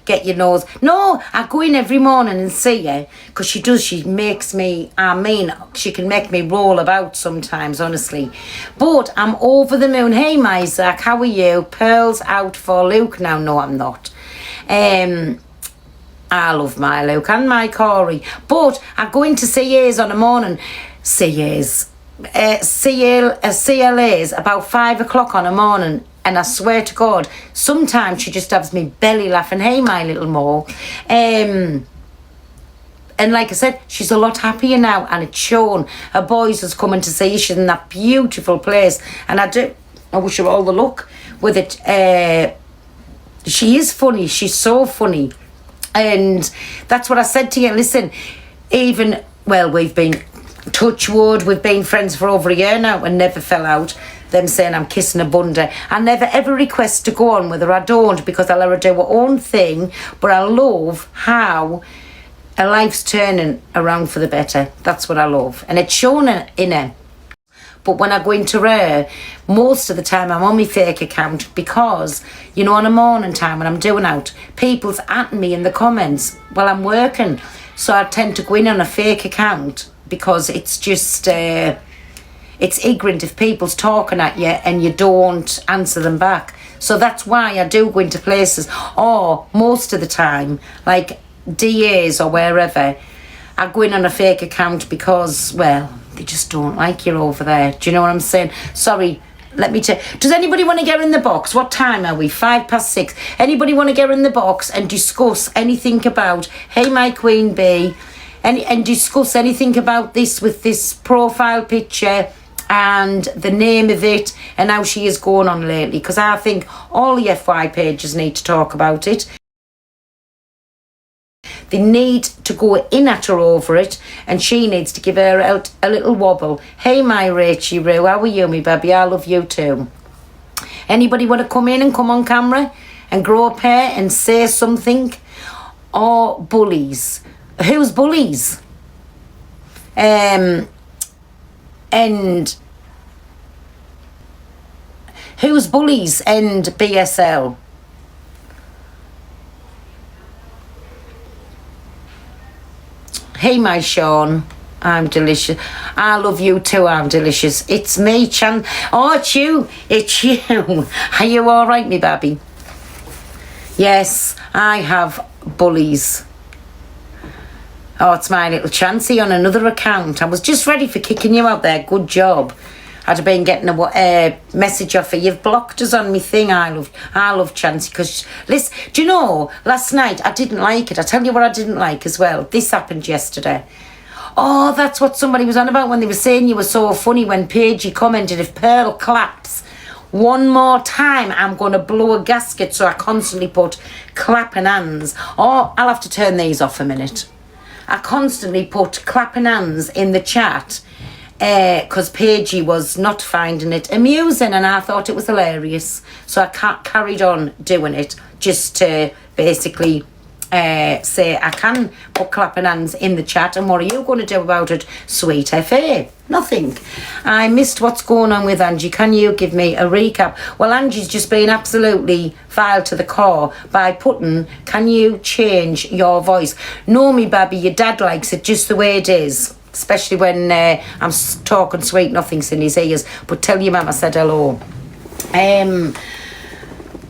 D: Get your nose. No, I go in every morning and see her because she does. She makes me. I mean, she can make me roll about sometimes, honestly. But I'm over the moon. Hey, my Zach, how are you? Pearl's out for Luke now. No, I'm not. I love my Luke and my Corey. But I go into CA's on a morning. CA's. CLA's about 5 o'clock on a morning. And I swear to God, sometimes she just has me belly laughing. Hey, my little Mo. And like I said, she's a lot happier now. And it's shown. Her boys is coming to see her. She's in that beautiful place. And I wish her all the luck with it. She is funny. She's so funny. And that's what I said to you. Listen, we've been touch wood. We've been friends for over a year now and never fell out. Them saying I'm kissing a bunda. I never ever request to go on with her. I don't, because I let her do her own thing. But I love how her life's turning around for the better. That's what I love. And it's shown in her. But when I go into her, most of the time I'm on my fake account because, on a morning time when I'm doing out, people's at me in the comments while I'm working. So I tend to go in on a fake account because it's just, it's ignorant if people's talking at you and you don't answer them back. So that's why I do go into places, or most of the time, like DAs or wherever, I go in on a fake account because, they just don't like you over there. Do you know what I'm saying? Sorry, let me tell. Does anybody want to get in the box? What time are we? 6:05. Anybody want to get in the box and discuss anything about, hey, my queen bee, and discuss anything about this with this profile picture and the name of it and how she is going on lately? Because I think all the FY pages need to talk about it. They need to go in at her over it, and she needs to give her out a little wobble. Hey, my Rachie Roo, how are you, me baby? I love you too. Anybody want to come in and come on camera and grow up hair and say something? Or bullies? Who's bullies? And who's bullies and BSL? Hey, my Sean, I'm delicious. I love you too, I'm delicious. It's me, Chan. Oh, it's you. It's you. Are you all right, me baby? Yes, I have bullies. Oh, it's my little Chansey on another account. I was just ready for kicking you out there. Good job. I'd have been getting a message off her. You've blocked us on me thing. I love Chansey because, listen, do you know, last night I didn't like it. I tell you what I didn't like as well. This happened yesterday. Oh, that's what somebody was on about when they were saying you were so funny when Paige commented, if Pearl claps one more time, I'm going to blow a gasket. So I constantly put clapping hands. Oh, I'll have to turn these off a minute. I constantly put clapping hands in the chat because Paige was not finding it amusing and I thought it was hilarious. So I carried on doing it just to basically say I can put clapping hands in the chat. And what are you going to do about it, sweet FA? Nothing. I missed what's going on with Angie. Can you give me a recap? Well, Angie's just been absolutely vile to the core by putting, can you change your voice? No, me baby, your dad likes it just the way it is. Especially when I'm talking sweet nothings in his ears. But tell your mum I said hello.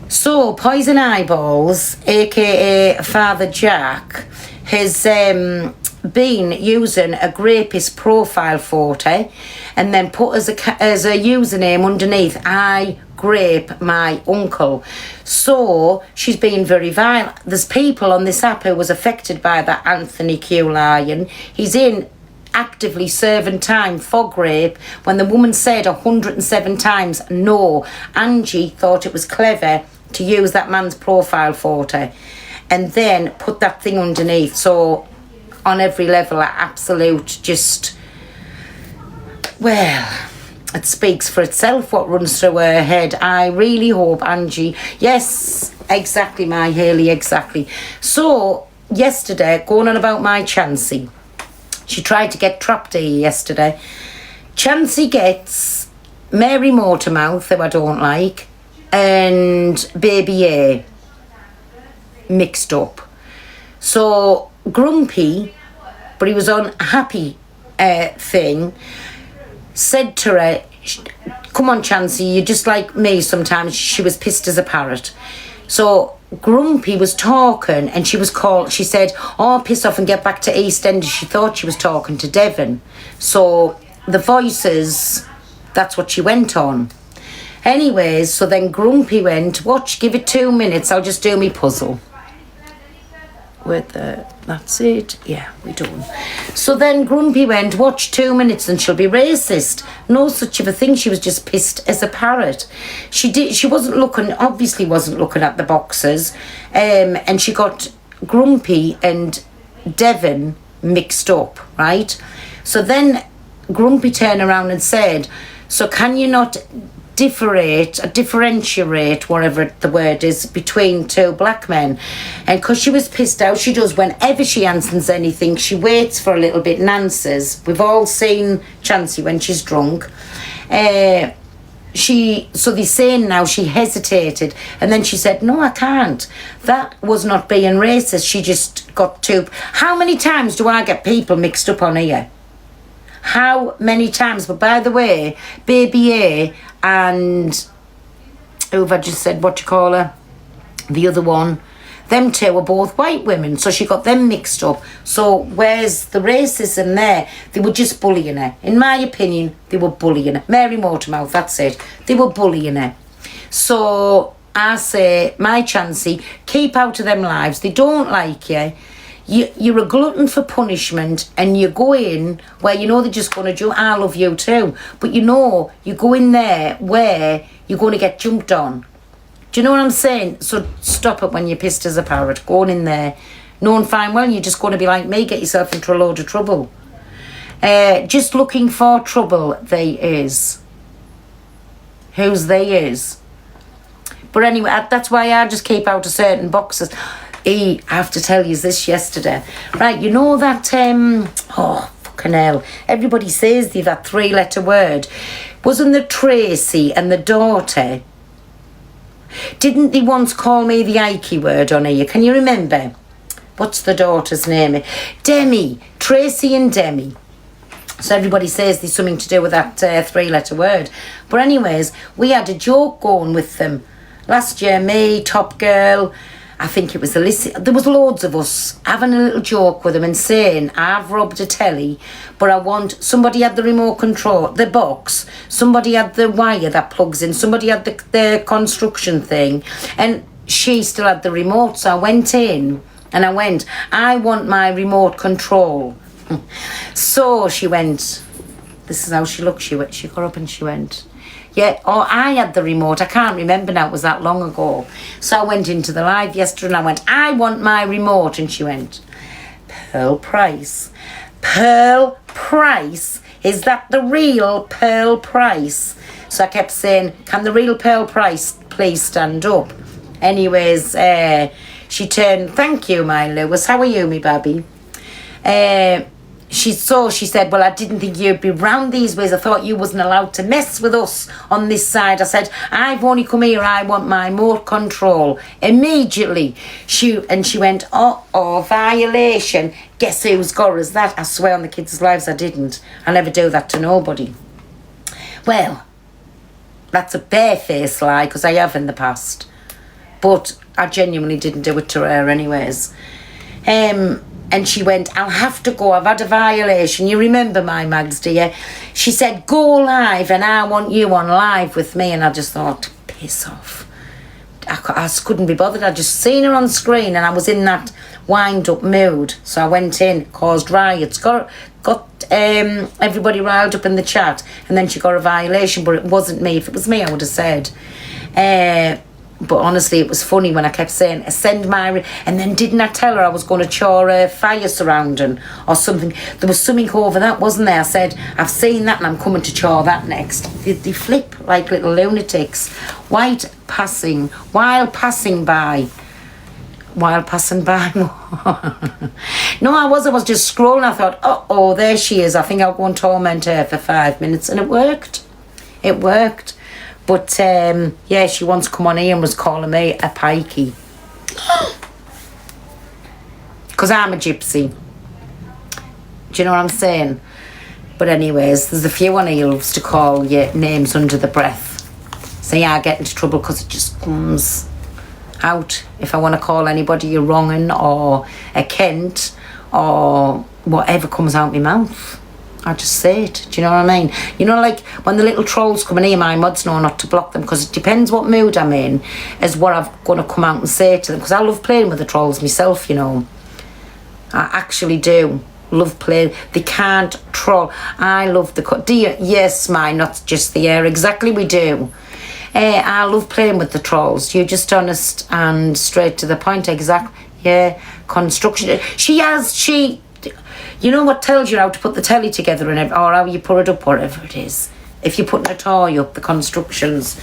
D: So, Poison Eyeballs, aka Father Jack, has been using a grapist profile photo and then put as a username underneath, I grape my uncle. So, she's been very vile. There's people on this app who was affected by that Anthony Q Lion. He's in actively serving time for grape when the woman said 107 times no. Angie thought it was clever to use that man's profile photo and then put that thing underneath. So on every level, absolute just, well, it speaks for itself what runs through her head. I really hope Angie, yes, exactly, my Hayley, exactly. So yesterday, going on about my Chansey, she tried to get trapped here yesterday. Chansey gets Mary Motormouth, who I don't like, and Baby A mixed up. So Grumpy, but he was on a happy thing, said to her, come on Chansey, you're just like me sometimes. She was pissed as a parrot. So Grumpy was talking and she said, oh, piss off and get back to EastEnders. She thought she was talking to Devon. So the voices, that's what she went on. Anyways, so then Grumpy went, watch, give it 2 minutes, I'll just do me puzzle. That's it. Yeah, we're done. So then Grumpy went, watch 2 minutes and she'll be racist. No such of a thing. She was just pissed as a parrot. She wasn't looking, obviously wasn't looking at the boxes. And she got Grumpy and Devon mixed up, right? So then Grumpy turned around and said, so can you not differentiate, whatever the word is, between two black men? And because she was pissed out, she does, whenever she answers anything, she waits for a little bit and answers. We've all seen Chansey when she's drunk. So they're saying now she hesitated and then she said, no, I can't. That was not being racist. She just got too... How many times do I get people mixed up on here? How many times? But by the way, Baby A and who have I just said, what you call her? The other one. Them two were both white women, so she got them mixed up. So where's the racism there? They were just bullying her. In my opinion, they were bullying her. Mary Motormouth, that's it. They were bullying her. So I say, my Chansey, keep out of them lives. They don't like you. You're a glutton for punishment and you go in where you know they're just going to do, I love you too, but you know you go in there where you're going to get jumped on. Do you know what I'm saying? So stop it when you're pissed as a parrot. Going in there, knowing fine well you're just going to be like me, get yourself into a load of trouble. Just looking for trouble, they is. Whose they is. But anyway, that's why I just keep out of certain boxes. I have to tell you this yesterday. Right, you know that, oh, fucking hell. Everybody says that 3-letter word. Wasn't there Tracy and the daughter? Didn't they once call me the Ike word on here? Can you remember? What's the daughter's name? Demi. Tracy and Demi. So everybody says there's something to do with that 3-letter word. But anyways, we had a joke going with them. Last year, me, Top Girl... I think it was Alyssa. There was loads of us having a little joke with them and saying, I've robbed a telly, but I want... Somebody had the remote control, the box. Somebody had the wire that plugs in. Somebody had the construction thing. And she still had the remote. So I went in and I went, I want my remote control
A: So she went, this is how she looked. She got up and she went, yeah, or I had the remote. I can't remember now. It was that long ago. So I went into the live yesterday and I went, I want my remote. And she went, Pearl Price. Pearl Price? Is that the real Pearl Price? So I kept saying, can the real Pearl Price please stand up? Anyways, she turned, thank you, my Lewis. How are you, me baby? She said, well, I didn't think you'd be round these ways. I thought you wasn't allowed to mess with us on this side. I said, I've only come here. I want my remote control. Immediately, she went, violation. Guess who's got us that? I swear on the kids' lives I didn't. I never do that to nobody. Well, that's a barefaced lie, because I have in the past. But I genuinely didn't do it to her anyways. And she went, I'll have to go, I've had a violation. You remember my Mags, do you? She said, go live and I want you on live with me. And I just thought, piss off. I couldn't be bothered. I just seen her on screen and I was in that wind-up mood. So I went in, caused riots, got everybody riled up in the chat, and then she got a violation, but it wasn't me. If it was me, I would have said. But honestly, it was funny when I kept saying, send my... And then didn't I tell her I was going to chore a fire surrounding or something? There was something over that, wasn't there? I said, I've seen that and I'm coming to chore that next. They flip like little lunatics. While passing by. While passing by. No, I was just scrolling. I thought, oh, there she is. I think I'll go and torment her for 5 minutes. And it worked. It worked. But, yeah, she once come on here and was calling me a pikey. Because I'm a gypsy. Do you know what I'm saying? But anyways, there's a few on here loves to call you names under the breath. So yeah, I get into trouble because it just comes out. If I want to call anybody a wrong'un or a Kent or whatever comes out my mouth, I just say it. Do you know what I mean? You know, like when the little trolls come in here, my mods know not to block them because it depends what mood I'm in is what I'm going to come out and say to them, because I love playing with the trolls myself, you know. I actually do love playing. They can't troll. I love the... Do you? Yes, mine, not just the air. Exactly, we do. I love playing with the trolls. You're just honest and straight to the point. Exactly. Yeah, construction. She... You know what tells you how to put the telly together and or how you put it up, whatever it is. If you're putting a toy up, the constructions,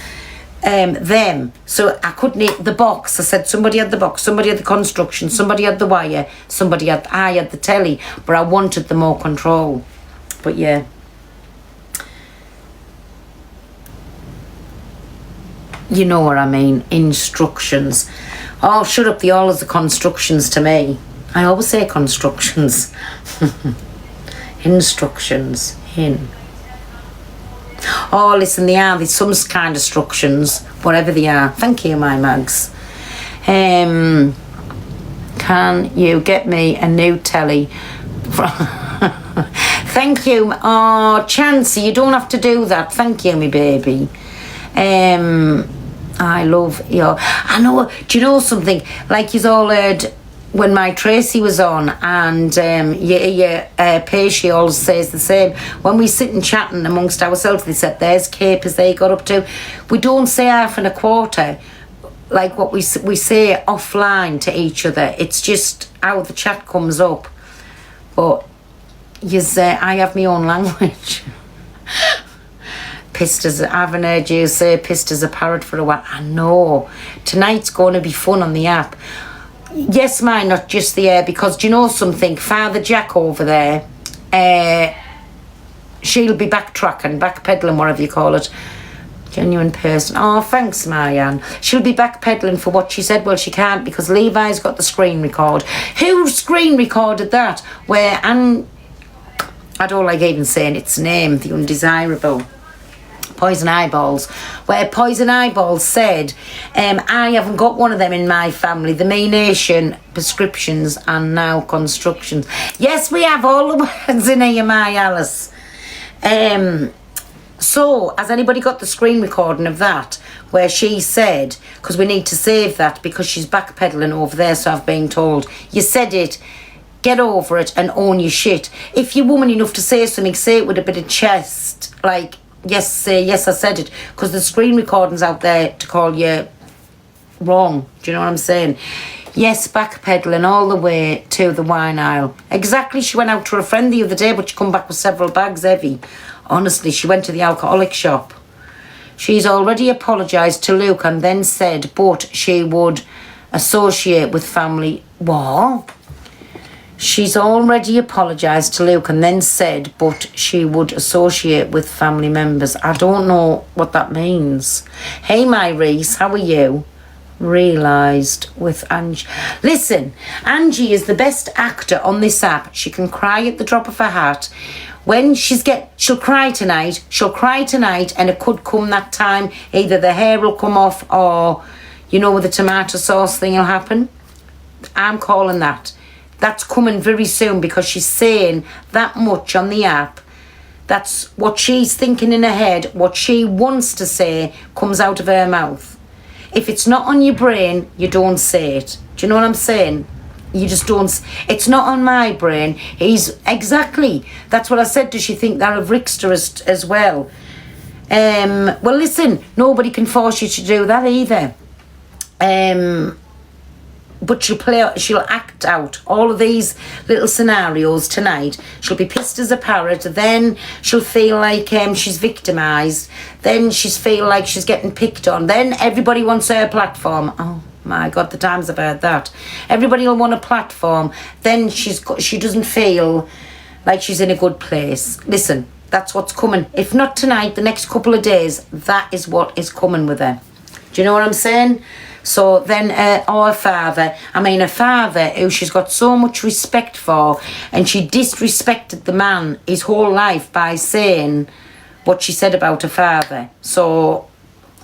A: them. So I couldn't eat the box. I said somebody had the box, somebody had the construction, somebody had the wire, I had the telly, but I wanted the more control. But yeah. You know what I mean, instructions. Oh, shut up, they all are the constructions to me. I always say constructions. Instructions. Oh, listen, there's some kind of instructions, whatever they are. Thank you, my Mags. Can you get me a new telly? Thank you. Oh, Chancey, you don't have to do that. Thank you, me baby. I love you. I know, do you know something? Like you've all heard... When my Tracy was on, and Pacey always says the same. When we sit and chatting amongst ourselves, they said, there's capers they got up to. We don't say half and a quarter, like what we say offline to each other. It's just how the chat comes up. But I have my own language. Pissed as... I haven't heard you say pissed as a parrot for a while. I know. Tonight's going to be fun on the app. Yes, mine, not just the air, because do you know something? Father Jack over there, she'll be backpedaling, whatever you call it. Genuine person. Oh, thanks, Marianne. She'll be backpedaling for what she said. Well, she can't because Levi's got the screen record. Who screen recorded that? Where, and I don't like even saying its name, the undesirable. Poison Eyeballs, where Poison Eyeballs said, I haven't got one of them in my family. The Me Nation prescriptions and now constructions. Yes, we have all the words in here, my Alice. So, has anybody got the screen recording of that? Where she said, because we need to save that because she's backpedaling over there, so I've been told. You said it, get over it and own your shit. If you're woman enough to say something, say it with a bit of chest. Like, yes, say, yes, I said it. Because the screen recording's out there to call you wrong. Do you know what I'm saying? Yes, backpedaling all the way to the wine aisle. Exactly, she went out to a friend the other day, but she come back with several bags heavy. Honestly, she went to the alcoholic shop. She's already apologised to Luke and then said, but she would associate with family. What? She's already apologised to Luke and then said, but she would associate with family members. I don't know what that means. Hey, my Reese, how are you? Realised with Angie. Listen, Angie is the best actor on this app. She can cry at the drop of her hat. When she'll cry tonight, and it could come that time, either the hair will come off or, you know, with the tomato sauce thing will happen. I'm calling that. That's coming very soon because she's saying that much on the app. That's what she's thinking in her head. What she wants to say comes out of her mouth. If it's not on your brain, you don't say it. Do you know what I'm saying? You just don't. It's not on my brain. Exactly. That's what I said. Does she think that of Rickster as well? Well, listen, nobody can force you to do that either. But she'll act out all of these little scenarios tonight. She'll be pissed as a parrot. Then she'll feel like she's victimised. Then she'll feel like she's getting picked on. Then everybody wants her platform. Oh my God, the times I've heard that. Everybody will want a platform. Then she doesn't feel like she's in a good place. Listen, that's what's coming. If not tonight, the next couple of days, that is what is coming with her. Do you know what I'm saying? So then her father who she's got so much respect for, and she disrespected the man his whole life by saying what she said about her father. So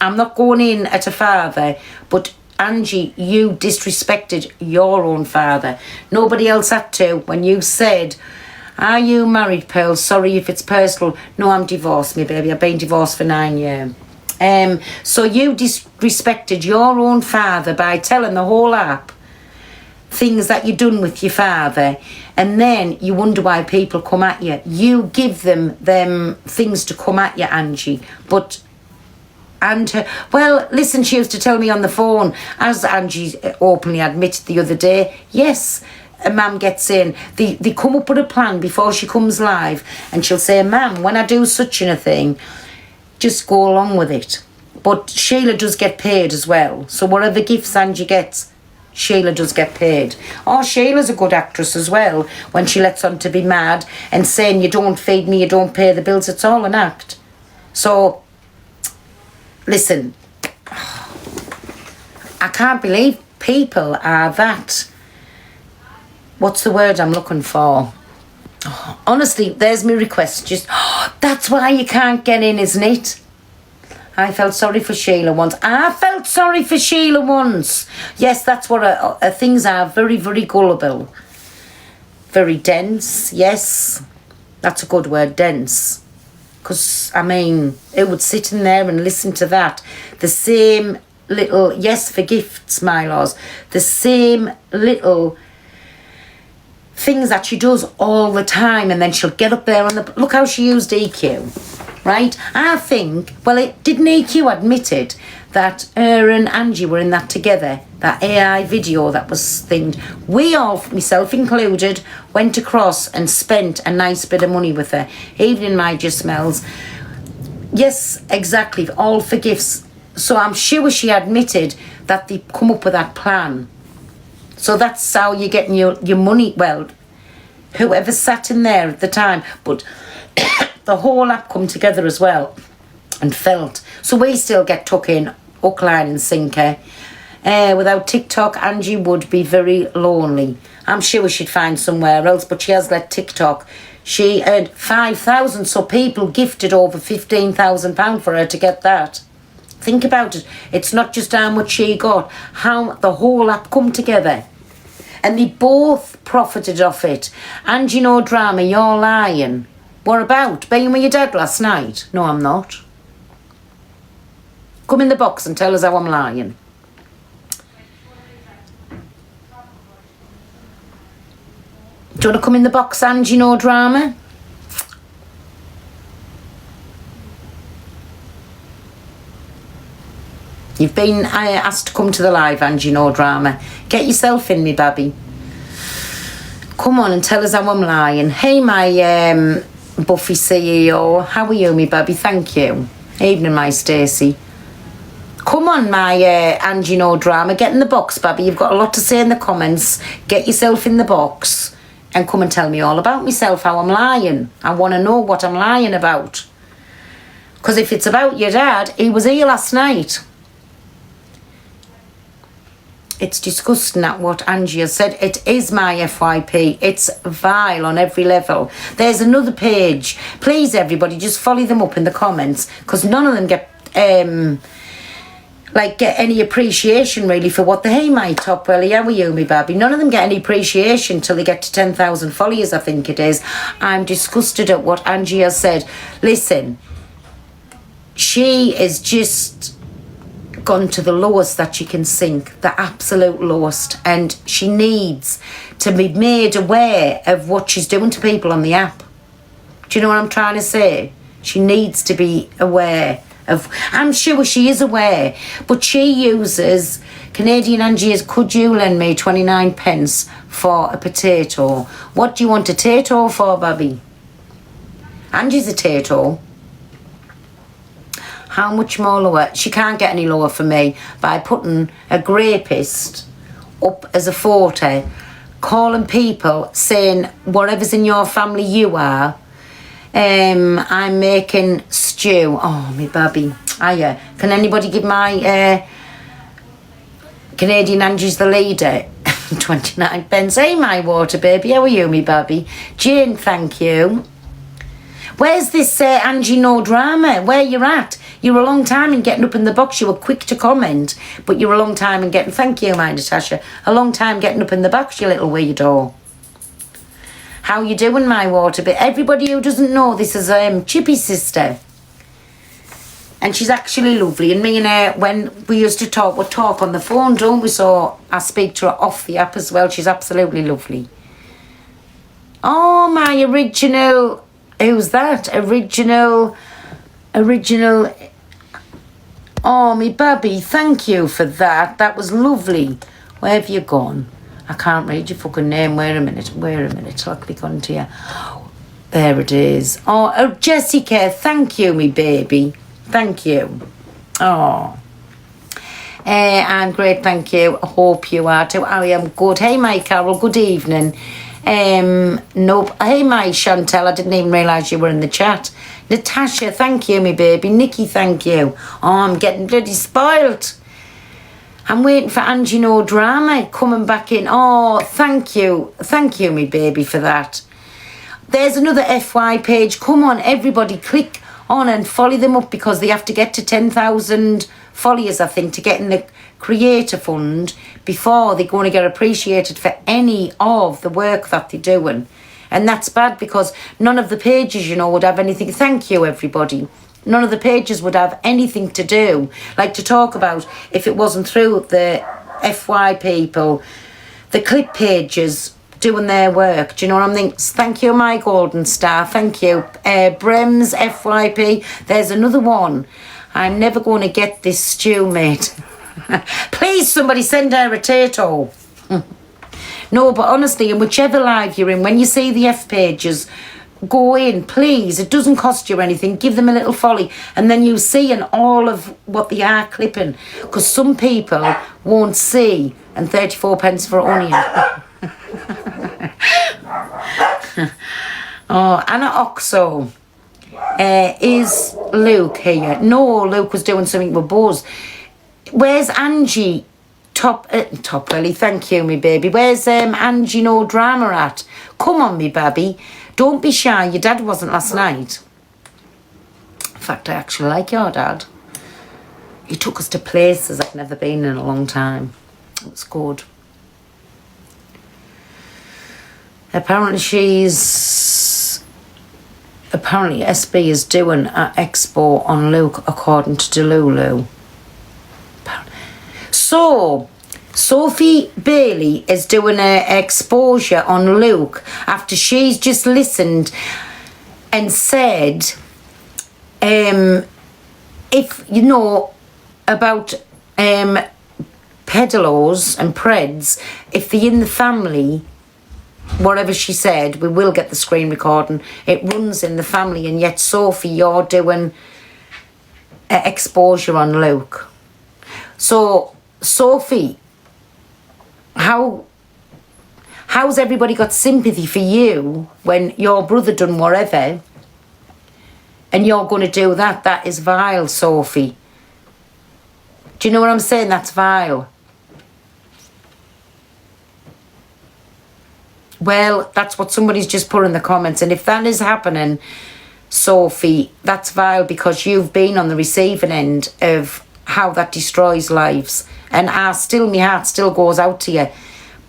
A: I'm not going in at her father, but Angie, you disrespected your own father. Nobody else had to. When you said, are you married, Pearl? Sorry if it's personal. No, I'm divorced, me baby. I've been divorced for 9 years. So you disrespected your own father by telling the whole app things that you done with your father, and then you wonder why people come at you. You give them things to come at you, Angie. Well, listen, she used to tell me on the phone, as Angie openly admitted the other day, yes, a mum gets in, they come up with a plan before she comes live, and she'll say, ma'am, when I do such a thing, just go along with it. But Sheila does get paid as well. So whatever gifts Angie gets, Sheila does get paid. Oh, Sheila's a good actress as well. When she lets on to be mad and saying, you don't feed me, you don't pay the bills, it's all an act. So, listen, I can't believe people are that... What's the word I'm looking for? Honestly, there's my request. Just, that's why you can't get in, isn't it? I felt sorry for Sheila once. Yes, that's what her things are. Very, very gullible. Very dense, yes. That's a good word, dense. Because, I mean, it would sit in there and listen to that. The same little, yes, for gifts, my laws. The same little... things that she does all the time, and then she'll get up there on the... Look how she used EQ, right? I think, well, didn't EQ admit it, that her and Angie were in that together, that AI video that was thinged. We all, myself included, went across and spent a nice bit of money with her. Evening My Just Smells. Yes, exactly, all for gifts. So I'm sure she admitted that they come up with that plan. So that's how you're getting your money. Well, whoever sat in there at the time. But the whole app come together as well and felt. So we still get tuck in, hook, line and sinker. Without TikTok, Angie would be very lonely. I'm sure she'd find somewhere else, but she has let TikTok. She earned 5,000, so people gifted over £15,000 for her to get that. Think about it. It's not just how much she got, how the whole app come together. And they both profited off it. And you know, drama, you're lying. What about? Being with your dad last night? No, I'm not. Come in the box and tell us how I'm lying. Do you want to come in the box, Angie? No drama. You've been asked to come to the live, Angie. No drama. Get yourself in, me babby. Come on and tell us how I'm lying. Hey, my Buffy CEO. How are you, me babby? Thank you. Evening, my Stacey. Come on, my Angie No Drama. Get in the box, babby. You've got a lot to say in the comments. Get yourself in the box and come and tell me all about myself, how I'm lying. I want to know what I'm lying about. Because if it's about your dad, he was here last night. It's disgusting at what Angie has said. It is my FYP. It's vile on every level. There's another page. Please, everybody, just follow them up in the comments, because none of them get any appreciation really for what they my top welly. How are you, me babby? None of them get any appreciation till they get to 10,000 followers, I think it is. I'm disgusted at what Angie has said. Listen, she is just gone to the lowest that she can sink, the absolute lowest, and she needs to be made aware of what she's doing to people on the app. Do you know what I'm trying to say? She needs to be aware of, I'm sure she is aware, but she uses Canadian Angie's, could you lend me 29 pence for a potato? What do you want a tato for, Bobby? Angie's a tato. How much more lower? She can't get any lower for me by putting a rapist up as a photo, calling people, saying whatever's in your family you are. I'm making stew. Oh, me babby. Hiya. Can anybody give my Canadian Angie's the leader 29 pence? Hey, my water baby. How are you, me babby? Jane, thank you. Where's this Angie No Drama? Where you at? You were a long time in getting up in the box. You were quick to comment, but you were a long time in getting... Thank you, my Natasha. A long time getting up in the box, you little weirdo. How you doing, my water? But everybody who doesn't know, this is Chippy's sister. And she's actually lovely. And me and her, when we used to talk, we'd talk on the phone, don't we? So I speak to her off the app as well. She's absolutely lovely. Oh, my original... Who's that? Original... Oh, me babby, thank you for that. That was lovely. Where have you gone? I can't read your fucking name. Wait a minute. I'll click onto you. There it is. Oh, Jessica, thank you, me baby. Thank you. Oh. I'm great, thank you. I hope you are too. I am good. Hey, my Carol, good evening. Nope. Hey, my Chantel, I didn't even realise you were in the chat. Natasha, thank you, me baby. Nikki, thank you. Oh, I'm getting bloody spoiled. I'm waiting for Angie No Drama coming back in. Oh, thank you. Thank you, me baby, for that. There's another FY page. Come on, everybody, click on and follow them up, because they have to get to 10,000 followers, I think, to get in the Creator Fund before they're going to get appreciated for any of the work that they're doing. And that's bad, because none of the pages, you know, would have anything. Thank you, everybody. None of the pages would have anything to do, like to talk about, if it wasn't through the FY people, the clip pages doing their work. Do you know what I'm thinking? Thank you, my golden star. Thank you. Brems, FYP. There's another one. I'm never going to get this stew, mate. Please, somebody send her a tato. No, but honestly, in whichever live you're in, when you see the F pages, go in, please. It doesn't cost you anything. Give them a little folly, and then you see in all of what they are clipping, because some people won't see, and 34 pence for onion. Oh, Anna Oxo. Is Luke here? No, Luke was doing something with Buzz. Where's Angie? Top Welly, thank you, me baby. Where's Angie No Drama at? Come on, me baby. Don't be shy. Your dad wasn't last night. In fact, I actually like your dad. He took us to places I've never been in a long time. It was good. Apparently SB is doing an expo on Luke, according to Delulu. Sophie Bailey is doing an exposure on Luke after she's just listened and said, if you know about pedalos and preds, if they're in the family, whatever she said, we will get the screen recording, it runs in the family, and yet Sophie, you're doing exposure on Luke. So Sophie, how's everybody got sympathy for you when your brother done whatever and you're going to do that? That is vile, Sophie. Do you know what I'm saying? That's vile. Well, that's what somebody's just put in the comments, and if that is happening, Sophie, that's vile, because you've been on the receiving end of how that destroys lives, and my heart still goes out to you.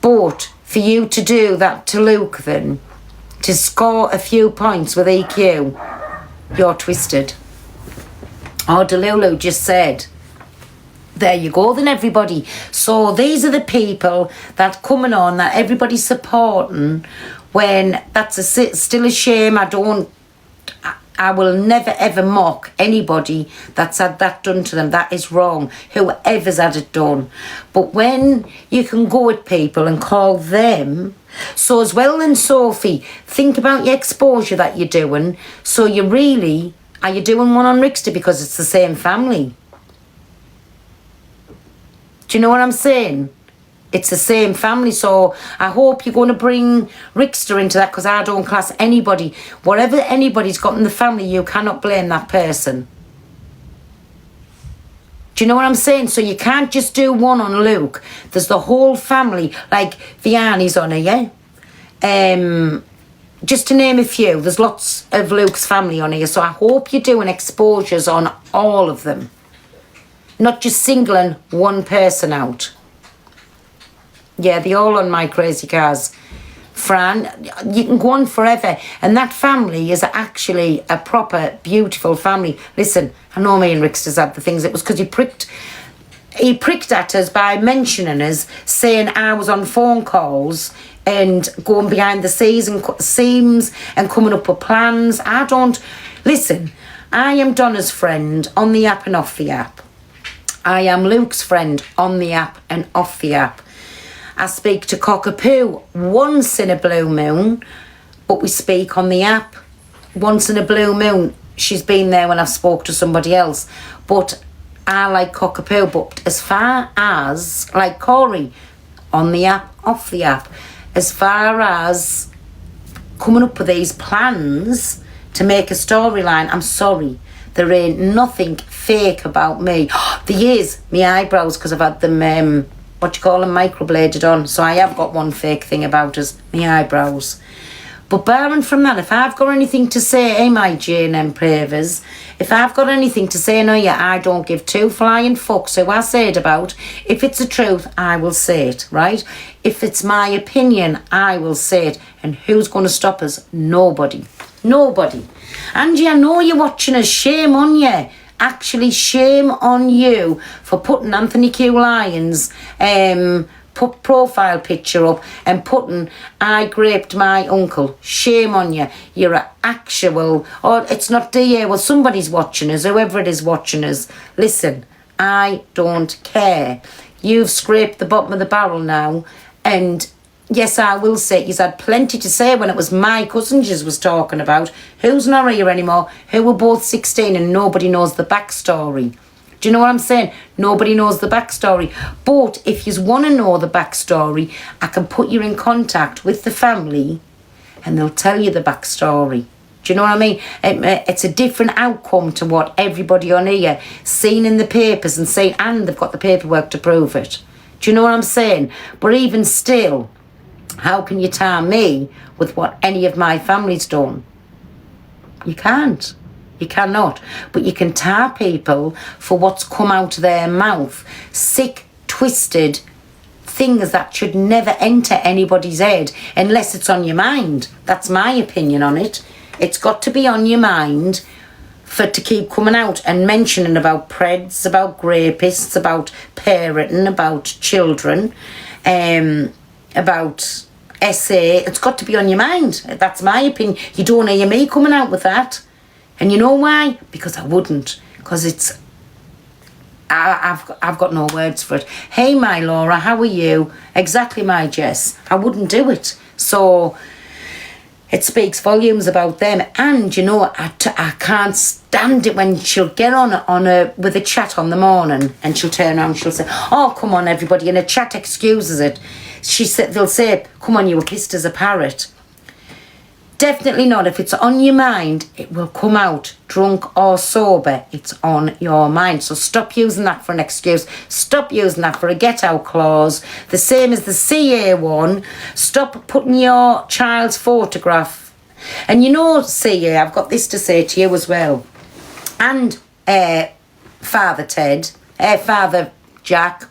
A: But for you to do that to Luke, then to score a few points with EQ, you're twisted. Oh, Delulu just said, there you go then, everybody. So these are the people that coming on that everybody's supporting, when that's still a shame. I will never ever mock anybody that's had that done to them. That is wrong, whoever's had it done. But when you can go at people and call them, so as well then, Sophie, think about your exposure that you're doing. So are you doing one on Rickster because it's the same family? Do you know what I'm saying? It's the same family, so I hope you're going to bring Rickster into that, because I don't class anybody. Whatever anybody's got in the family, you cannot blame that person. Do you know what I'm saying? So you can't just do one on Luke. There's the whole family, like Vianney's on here, yeah? Just to name a few, there's lots of Luke's family on here, so I hope you're doing exposures on all of them. Not just singling one person out. Yeah, they're all on My Crazy Cars. Fran, you can go on forever. And that family is actually a proper, beautiful family. Listen, I know me and Rickster's had the things. It was because he pricked at us by mentioning us, saying I was on phone calls and going behind the scenes and coming up with plans. Listen, I am Donna's friend on the app and off the app. I am Luke's friend on the app and off the app. I speak to Cockapoo once in a blue moon, but we speak on the app once in a blue moon. She's been there when I've spoke to somebody else. But I like Cockapoo. But as far as, like Corey, on the app, off the app, as far as coming up with these plans to make a storyline, I'm sorry. There ain't nothing fake about me. There is my eyebrows, because I've had them, microbladed on. So I have got one fake thing about us, my eyebrows. But barring from that, if I've got anything to say, my J&M Pravers, if I've got anything to say, I don't give two flying fucks who I say it about. If it's the truth, I will say it, right? If it's my opinion, I will say it. And who's going to stop us? Nobody. Nobody. Angie, I know you're watching us. Shame on you. Actually, shame on you for putting Anthony Q. Lyons' profile picture up and putting I raped my uncle. Shame on you. You're an actual... Or it's not DA. Well, somebody's watching us. Whoever it is watching us. Listen, I don't care. You've scraped the bottom of the barrel now, and... Yes, I will say, he's had plenty to say when it was my cousins you was talking about, who's not here anymore, who were both 16 and nobody knows the backstory. Do you know what I'm saying? Nobody knows the backstory. But if you want to know the backstory, I can put you in contact with the family and they'll tell you the backstory. Do you know what I mean? It's a different outcome to what everybody on here seen in the papers and saying, and they've got the paperwork to prove it. Do you know what I'm saying? But even still... How can you tar me with what any of my family's done? You can't. You cannot. But you can tar people for what's come out of their mouth. Sick, twisted things that should never enter anybody's head unless it's on your mind. That's my opinion on it. It's got to be on your mind for it to keep coming out and mentioning about preds, about rapists, about parenting, about children, about SA. It's got to be on your mind. That's my opinion. You don't hear me coming out with that. And you know why? Because I wouldn't. Because it's... I've got no words for it. Hey, my Laura, how are you? Exactly, my Jess. I wouldn't do it. So it speaks volumes about them. And, you know, I can't stand it when she'll get on with a chat on the morning and she'll turn around and she'll say, oh, come on, everybody. And a chat excuses it. They'll say, come on, you were pissed as a parrot. Definitely not. If it's on your mind, it will come out, drunk or sober. It's on your mind. So stop using that for an excuse. Stop using that for a get-out clause. The same as the CA one. Stop putting your child's photograph. And you know, CA, I've got this to say to you as well. And Father Jack.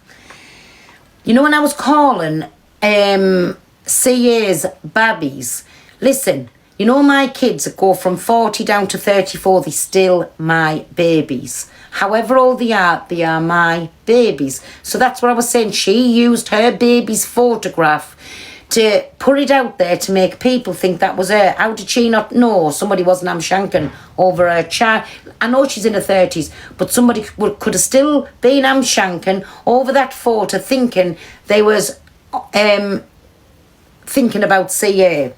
A: You know, when I was calling CA's babbies, listen, you know, my kids that go from 40 down to 34, they're still my babies. However old they are my babies. So that's what I was saying. She used her baby's photograph to put it out there to make people think that was her. How did she not know somebody wasn't shanking over her child? I know she's in her 30s, but somebody could have still been shanking over that photo thinking they was thinking about CA.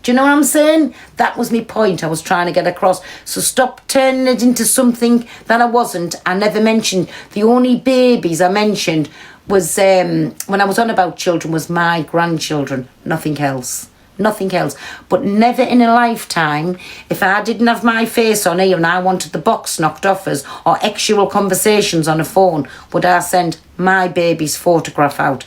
A: Do you know what I'm saying? That was my point I was trying to get across. So stop turning it into something that I wasn't. I never mentioned. The only babies I mentioned was, when I was on about children, was my grandchildren. Nothing else. Nothing else. But never in a lifetime, if I didn't have my face on here and I wanted the box knocked off us or actual conversations on a phone, would I send my baby's photograph out.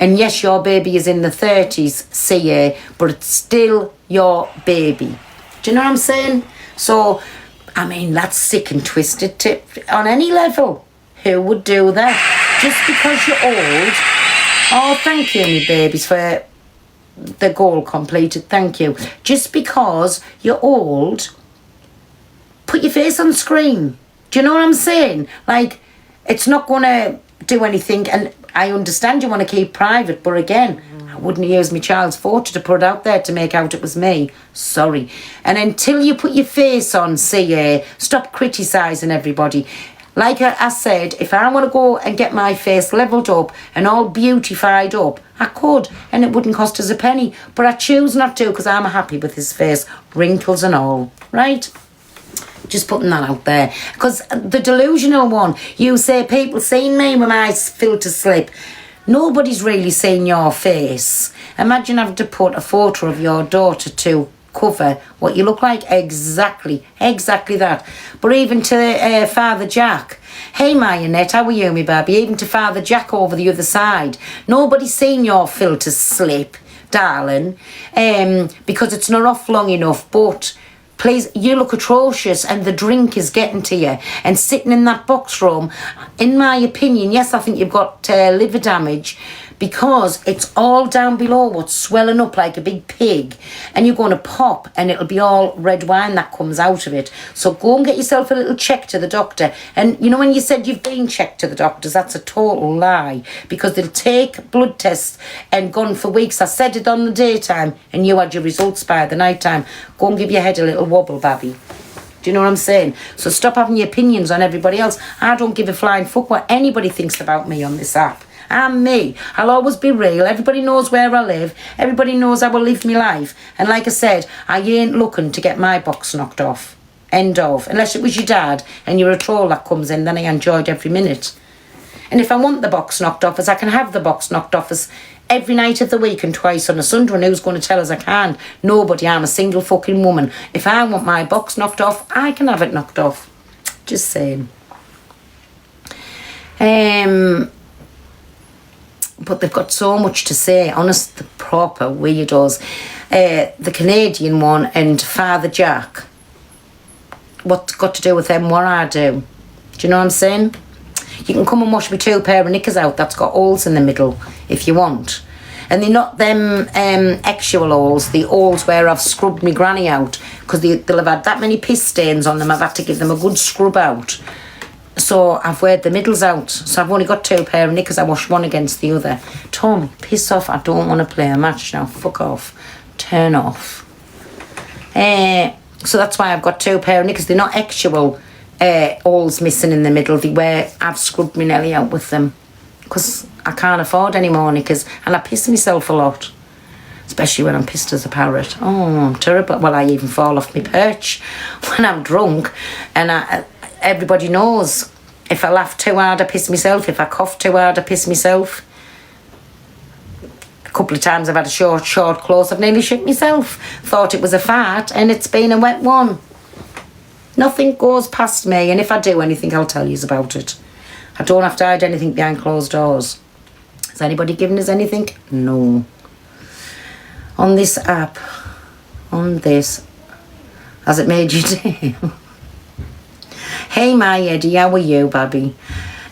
A: And yes, your baby is in the 30s, CA, but it's still your baby. Do you know what I'm saying? So, I mean, that's sick and twisted on any level. Who would do that? Just because you're old. Oh, thank you, me babies, for the goal completed. Thank you. Just because you're old, put your face on screen. Do you know what I'm saying? Like, it's not going to do anything, and I understand you want to keep private, but again, I wouldn't use my child's photo to put it out there to make out it was me. Sorry. And until you put your face on, CA, stop criticising everybody. Like I said, if I want to go and get my face levelled up and all beautified up, I could, and it wouldn't cost us a penny. But I choose not to because I'm happy with his face, wrinkles and all, right? Just putting that out there. Because the delusional one, you say people seen me with my filter slip. Nobody's really seen your face. Imagine having to put a photo of your daughter to cover what you look like. Exactly that. But even to Father Jack, hey Marionette, how are you, me baby? Even to Father Jack over the other side, nobody's seen your filter slip, darling, because it's not off long enough. But please, you look atrocious and the drink is getting to you. And sitting in that box room, in my opinion, yes, I think you've got liver damage because it's all down below what's swelling up like a big pig. And you're going to pop and it'll be all red wine that comes out of it. So go and get yourself a little check to the doctor. And you know when you said you've been checked to the doctors, that's a total lie. Because they'll take blood tests and gone for weeks. I said it on the daytime and you had your results by the night time. Go and give your head a little wobble, babby. Do you know what I'm saying? So stop having your opinions on everybody else. I don't give a flying fuck what anybody thinks about me on this app. I'm me. I'll always be real. Everybody knows where I live. Everybody knows how I live my life. And like I said, I ain't looking to get my box knocked off. End of. Unless it was your dad and you're a troll that comes in, then I enjoyed every minute. And if I want the box knocked off us, I can have the box knocked off us every night of the week and twice on a Sunday. And who's going to tell us I can't? Nobody. I'm a single fucking woman. If I want my box knocked off, I can have it knocked off. Just saying. But they've got so much to say. Honest, the proper weirdos. The Canadian one and Father Jack. What's got to do with them what I do? Do you know what I'm saying? You can come and wash me 2 pair of knickers out that's got holes in the middle if you want. And they're not them actual holes, the holes where I've scrubbed my granny out, because they'll have had that many piss stains on them. I've had to give them a good scrub out. So I've weared the middles out. So I've only got 2 pair of knickers. I wash one against the other. Tom, piss off. I don't want to play a match now. Fuck off. Turn off. So that's why I've got 2 pair of knickers. They're not actual holes missing in the middle. They where I've scrubbed my Nelly out with them. Because I can't afford any more knickers. And I piss myself a lot. Especially when I'm pissed as a parrot. Oh, I'm terrible. Well, I even fall off my perch when I'm drunk. And everybody knows. If I laugh too hard, I piss myself. If I cough too hard, I piss myself. A couple of times I've had a short close. I've nearly shit myself. Thought it was a fart, and it's been a wet one. Nothing goes past me, and if I do anything, I'll tell you about it. I don't have to hide anything behind closed doors. Has anybody given us anything? No. On this app, on this, has it made you day? Hey, my Eddie, how are you, Babby?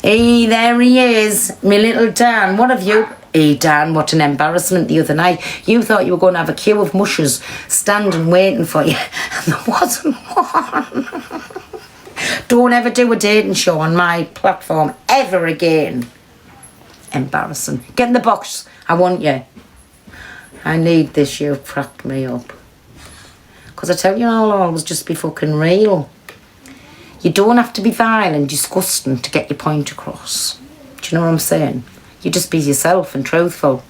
A: Hey, there he is, my little Dan. What have you... Hey, Dan, what an embarrassment the other night. You thought you were going to have a queue of mushers standing waiting for you, and there wasn't one. Don't ever do a dating show on my platform ever again. Embarrassing. Get in the box. I want you. I need this. You've cracked me up. Because I tell you, I'll always just be fucking real. You don't have to be vile and disgusting to get your point across. Do you know what I'm saying? You just be yourself and truthful.